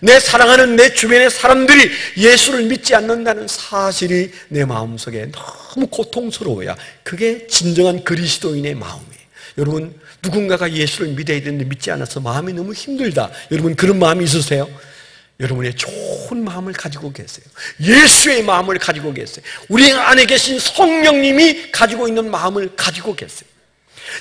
내 사랑하는 내 주변의 사람들이 예수를 믿지 않는다는 사실이 내 마음속에 너무 고통스러워야 그게 진정한 그리스도인의 마음이에요. 여러분, 누군가가 예수를 믿어야 되는데 믿지 않아서 마음이 너무 힘들다. 여러분 그런 마음이 있으세요? 여러분의 좋은 마음을 가지고 계세요. 예수의 마음을 가지고 계세요. 우리 안에 계신 성령님이 가지고 있는 마음을 가지고 계세요.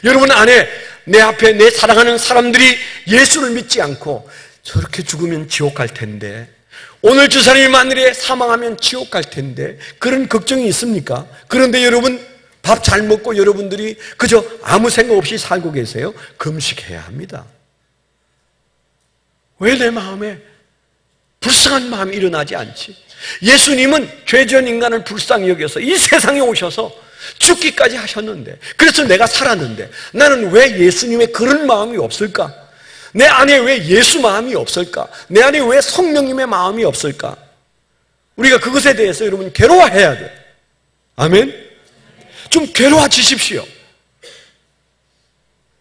여러분 안에 내 앞에 내 사랑하는 사람들이 예수를 믿지 않고 저렇게 죽으면 지옥 갈 텐데, 오늘 저 사람이 만일에 사망하면 지옥 갈 텐데, 그런 걱정이 있습니까? 그런데 여러분 밥 잘 먹고 여러분들이 그저 아무 생각 없이 살고 계세요? 금식해야 합니다. 왜 내 마음에 불쌍한 마음이 일어나지 않지? 예수님은 죄지은 인간을 불쌍히 여겨서 이 세상에 오셔서 죽기까지 하셨는데, 그래서 내가 살았는데 나는 왜 예수님의 그런 마음이 없을까? 내 안에 왜 예수 마음이 없을까? 내 안에 왜 성령님의 마음이 없을까? 우리가 그것에 대해서 여러분 괴로워해야 돼요. 아멘? 좀 괴로워지십시오.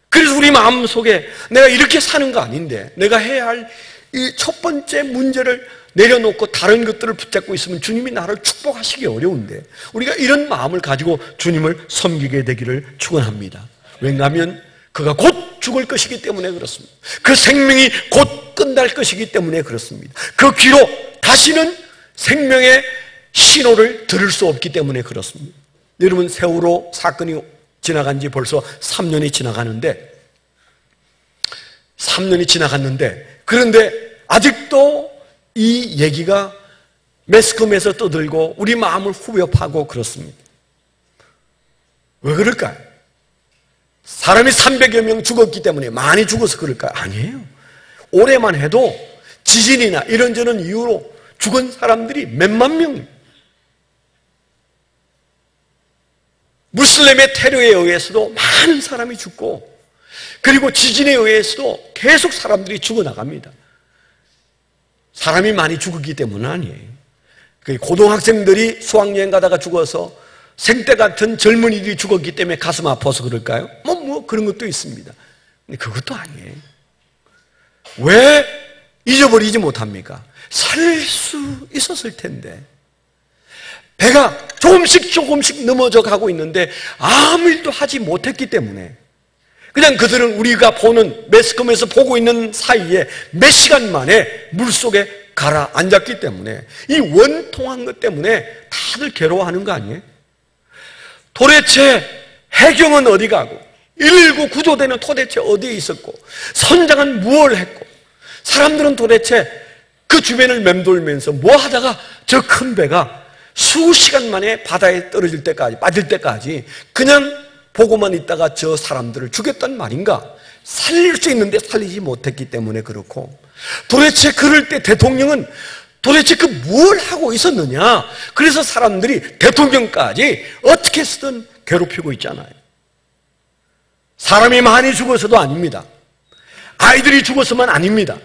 그래서 우리 마음속에 내가 이렇게 사는 거 아닌데 내가 해야 할 이 첫 번째 문제를 내려놓고 다른 것들을 붙잡고 있으면 주님이 나를 축복하시기 어려운데 우리가 이런 마음을 가지고 주님을 섬기게 되기를 축원합니다. 왜냐하면 그가 곧 죽을 것이기 때문에 그렇습니다. 그 생명이 곧 끝날 것이기 때문에 그렇습니다. 그 귀로 다시는 생명의 신호를 들을 수 없기 때문에 그렇습니다. 여러분, 세월호 사건이 지나간 지 벌써 3년이 지나갔는데 그런데 아직도 이 얘기가 매스컴에서 떠들고 우리 마음을 후벼파고 그렇습니다. 왜 그럴까요? 사람이 300여 명 죽었기 때문에 많이 죽어서 그럴까요? 아니에요. 올해만 해도 지진이나 이런저런 이유로 죽은 사람들이 몇만 명. 무슬림의 테러에 의해서도 많은 사람이 죽고 그리고 지진에 의해서도 계속 사람들이 죽어나갑니다. 사람이 많이 죽었기 때문은 아니에요. 고등학생들이 수학여행 가다가 죽어서 생때 같은 젊은이들이 죽었기 때문에 가슴 아파서 그럴까요? 뭐 그런 것도 있습니다. 근데 그것도 아니에요. 왜 잊어버리지 못합니까? 살 수 있었을 텐데 배가 조금씩 넘어져 가고 있는데 아무 일도 하지 못했기 때문에 그냥 그들은 우리가 보는 매스컴에서 보고 있는 사이에 몇 시간 만에 물속에 가라앉았기 때문에 이 원통한 것 때문에 다들 괴로워하는 거 아니에요? 도대체 해경은 어디 가고 119 구조대는 도대체 어디에 있었고 선장은 무엇을 했고 사람들은 도대체 그 주변을 맴돌면서 뭐 하다가 저 큰 배가 수시간 만에 바다에 떨어질 때까지 빠질 때까지 그냥 보고만 있다가 저 사람들을 죽였단 말인가? 살릴 수 있는데 살리지 못했기 때문에 그렇고 도대체 그럴 때 대통령은 도대체 그 뭘 하고 있었느냐? 그래서 사람들이 대통령까지 어떻게 쓰든 괴롭히고 있잖아요. 사람이 많이 죽어서도 아닙니다. 아이들이 죽어서만 아닙니다.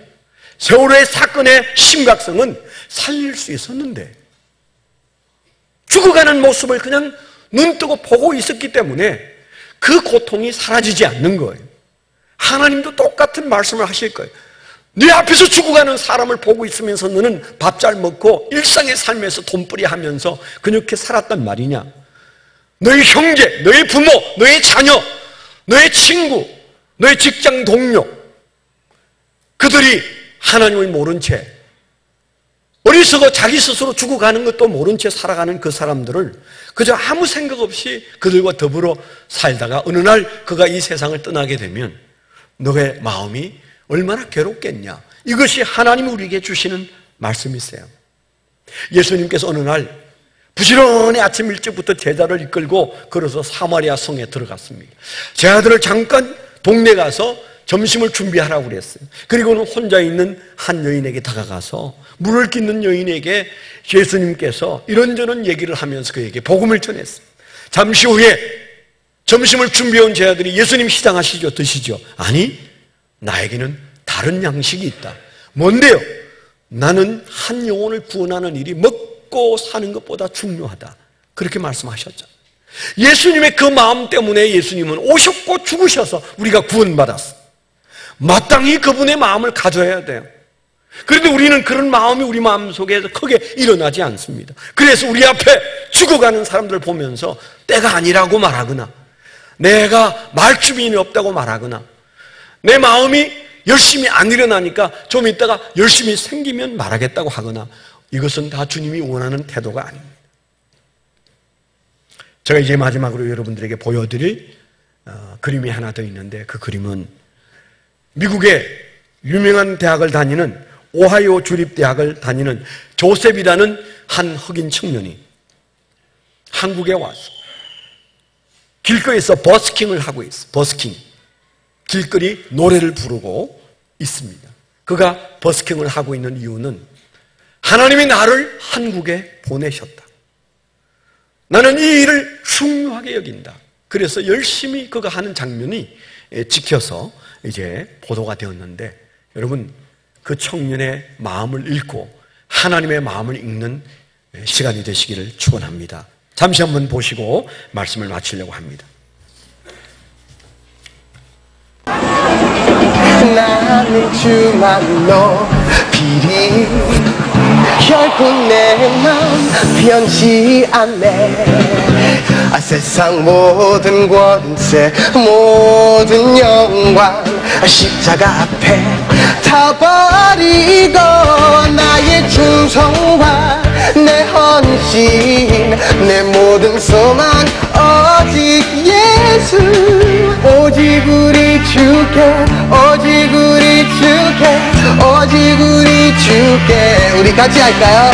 세월호의 사건의 심각성은 살릴 수 있었는데 죽어가는 모습을 그냥 눈 뜨고 보고 있었기 때문에 그 고통이 사라지지 않는 거예요. 하나님도 똑같은 말씀을 하실 거예요. 네 앞에서 죽어가는 사람을 보고 있으면서 너는 밥 잘 먹고 일상의 삶에서 돈벌이 하면서 그렇게 살았단 말이냐? 너희 형제, 너희 부모, 너희 자녀, 너희 친구, 너희 직장 동료 그들이 하나님을 모른 채 어리석어 자기 스스로 죽어가는 것도 모른 채 살아가는 그 사람들을 그저 아무 생각 없이 그들과 더불어 살다가 어느 날 그가 이 세상을 떠나게 되면 너의 마음이 얼마나 괴롭겠냐. 이것이 하나님이 우리에게 주시는 말씀이세요. 예수님께서 어느 날 부지런히 아침 일찍부터 제자를 이끌고 걸어서 사마리아 성에 들어갔습니다. 제자들을 잠깐 동네 가서 점심을 준비하라고 그랬어요. 그리고는 혼자 있는 한 여인에게 다가가서 물을 깃는 여인에게 예수님께서 이런저런 얘기를 하면서 그에게 복음을 전했어요. 잠시 후에 점심을 준비해온 제자들이 예수님 시장하시죠? 드시죠? 아니, 나에게는 다른 양식이 있다. 뭔데요? 나는 한 영혼을 구원하는 일이 먹고 사는 것보다 중요하다. 그렇게 말씀하셨죠. 예수님의 그 마음 때문에 예수님은 오셨고 죽으셔서 우리가 구원받았어요. 마땅히 그분의 마음을 가져야 돼요. 그런데 우리는 그런 마음이 우리 마음속에서 크게 일어나지 않습니다. 그래서 우리 앞에 죽어가는 사람들을 보면서 때가 아니라고 말하거나 내가 말주민이 없다고 말하거나 내 마음이 열심히 안 일어나니까 좀 있다가 열심히 생기면 말하겠다고 하거나 이것은 다 주님이 원하는 태도가 아닙니다. 제가 이제 마지막으로 여러분들에게 보여드릴 그림이 하나 더 있는데 그 그림은 미국의 유명한 대학을 다니는 오하이오 주립대학을 다니는 조셉이라는 한 흑인 청년이 한국에 와서 길거리에서 버스킹을 하고 있어요. 버스킹. 길거리 노래를 부르고 있습니다. 그가 버스킹을 하고 있는 이유는 하나님이 나를 한국에 보내셨다. 나는 이 일을 중요하게 여긴다. 그래서 열심히 그가 하는 장면이 찍혀서 이제 보도가 되었는데 여러분 그 청년의 마음을 읽고 하나님의 마음을 읽는 시간이 되시기를 축원합니다. 잠시 한번 보시고 말씀을 마치려고 합니다. 나는 주만 높이리 결코 내 맘 변치 않네. 세상 모든 권세 모든 영광 십자가 앞에 다 버리고 나의 충성과 내 헌신 내 모든 소망 오직 예수 오직 우리 주께 오직 우리 주께 오직 우리 주께 우리 같이 할까요?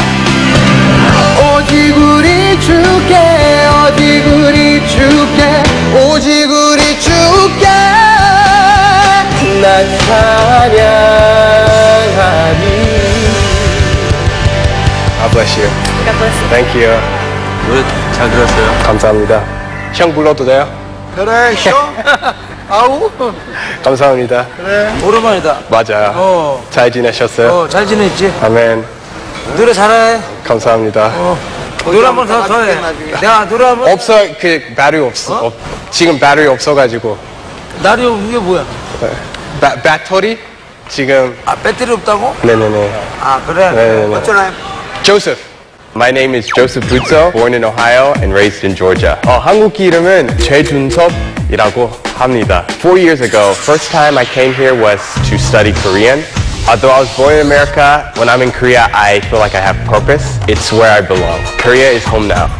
오직 우리 주께 오직 우리 주께 오직 우리 주께 난 찬양하리. God bless you. God bless you. Thank you. 노래 잘 들었어요. 감사합니다. 형 불러도 돼요? 그래, 형. 아우. 감사합니다. 그래. 오랜만이다. 맞아요. 잘 지내셨어요? 잘 지냈지? 아멘. 노래 잘해. 감사합니다. 노래 한 번 더 해. 내가 노래 한 번. 없어, 배터리 없어. 지금 배터리 없어가지고. 날이 이게 뭐야? 배터리? 지금. 아, 배터리 없다고? 네네네. 아, 그래? 네네네. What's your name? Joseph. My name is Joseph Butzo, born in Ohio and raised in Georgia. 한국 이름은 최준섭이라고 합니다. 4 years ago, first time I came here was to study Korean. Although I was born in America, when I'm in Korea, I feel like I have purpose. It's where I belong. Korea is home now.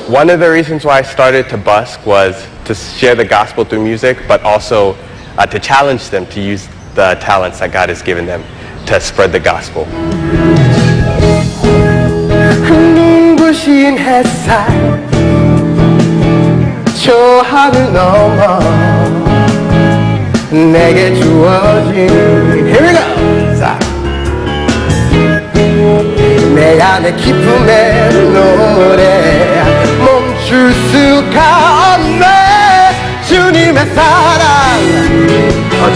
One of the reasons why I started to busk was to share the gospel through music, but also to challenge them to use the talents that God has given them to spread the gospel. 눈부신 햇살 저 하늘 넘어 내게 주어진 Here we go! 자. 내 안에 기쁨의 노래 멈출 수가 없네 주님의 사랑.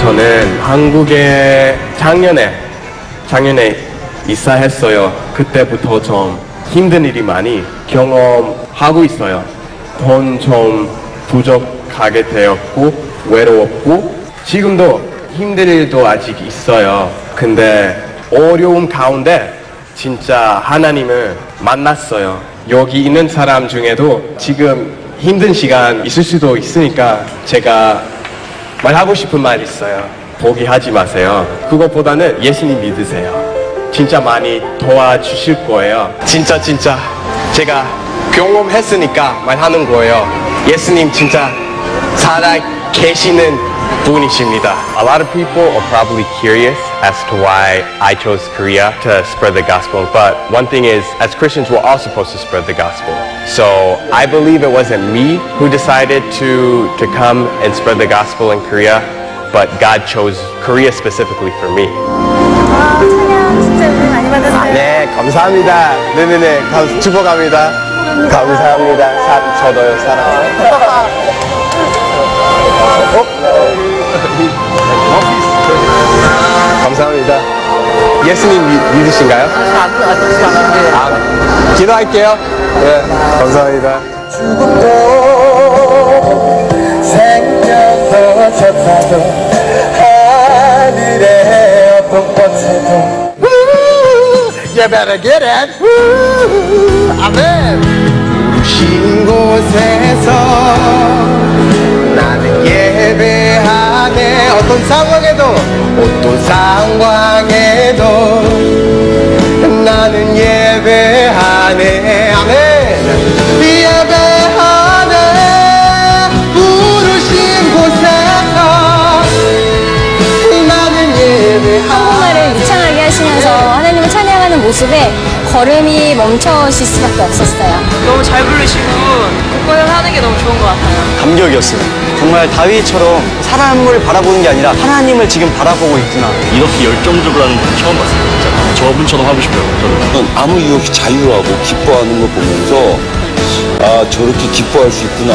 저는 한국에 작년에 이사했어요. 그때부터 좀 힘든 일이 많이 경험하고 있어요. 돈 좀 부족하게 되었고 외로웠고 지금도 힘든 일도 아직 있어요. 근데 어려움 가운데 진짜 하나님을 만났어요. 여기 있는 사람 중에도 지금 힘든 시간 있을 수도 있으니까 제가 말하고 싶은 말 있어요. 포기하지 마세요. 그것보다는 예수님 믿으세요. 진짜 많이 도와주실 거예요. 진짜 제가 경험했으니까 말하는 거예요. 예수님 진짜 살아 계시는 분이십니다. A lot of people are probably curious as to why I chose Korea to spread the gospel. But one thing is, as Christians, we're all supposed to spread the gospel. So I believe it wasn't me who decided to come and spread the gospel in Korea, but God chose Korea specifically for me. 찬양 진짜 은혜 많이 받으세요. 네, 감사합니다. 네네네, 축복합니다. 감사합니다. 저도요, 사랑해요. 감사합니다. 예수님 믿으신가요? 기도할게요. 네, 감사합니다. 죽음도 생명도 쳤다도 하늘의 어떤 꽃에도 You better get it. 아멘. 부르신 곳에서 나는 예배하네. 어떤 상황에도 나는 예배하네. 아멘. 예배하네. 부르신 곳에서 나는 예배하네. 한국말을 유창하게 하시면서 하나님을 찬양하는 모습에 걸음이 멈춰질 수밖에 없었어요. 너무 잘 부르시고 국보를 하는 게 너무 좋은 것 같아요. 감격이었어요. 정말 다윗처럼 사람을 바라보는 게 아니라 하나님을 지금 바라보고 있구나. 이렇게 열정적으로 하는 분 처음 봤어요. 진짜. 저분처럼 하고 싶어요. 저는 아무 이유 없이 자유하고 기뻐하는 걸 보면서 아, 저렇게 기뻐할 수 있구나.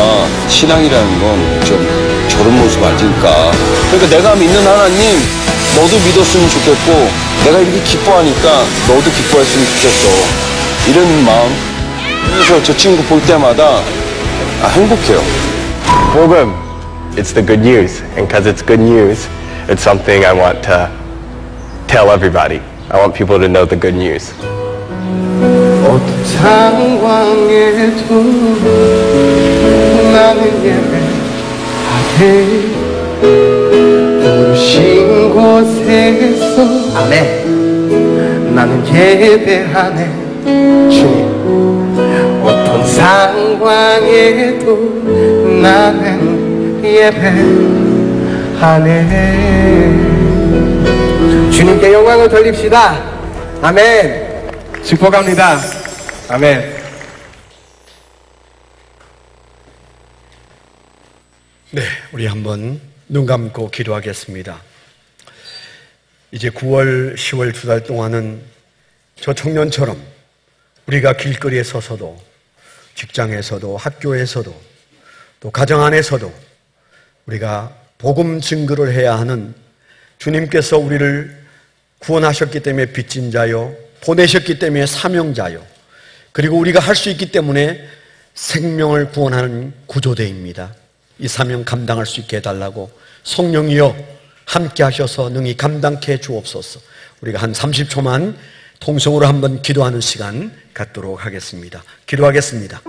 신앙이라는 건 좀 저런 모습 아닐까. 그러니까 내가 믿는 하나님 너도 믿었으면 좋겠고 내가 이렇게 기뻐하니까 너도 기뻐했으면 좋겠어. 이런 마음. 그래서 저 친구 볼 때마다 행복해요. 복음, it's the good news. And because it's good news, it's something I want to tell everybody. I want people to know the good news. 어떤 상황에도 나는 예배하네. 부르신 곳에서 아멘. 나는 예배하네. 주님. 어떤 상황에도 나는 예배하네. 주님께 영광을 돌립시다. 아멘. 축복합니다. 아멘. 네, 우리 한번 눈 감고 기도하겠습니다. 이제 9월, 10월 2달 동안은 저 청년처럼 우리가 길거리에 서서도 직장에서도 학교에서도 또 가정 안에서도 우리가 복음 증거를 해야 하는 주님께서 우리를 구원하셨기 때문에 빚진 자요, 보내셨기 때문에 사명자요, 그리고 우리가 할 수 있기 때문에 생명을 구원하는 구조대입니다. 이 사명 감당할 수 있게 해달라고 성령이여 함께 하셔서 능히 감당케 주옵소서. 우리가 한 30초만 통성으로 한번 기도하는 시간 갖도록 하겠습니다. 기도하겠습니다.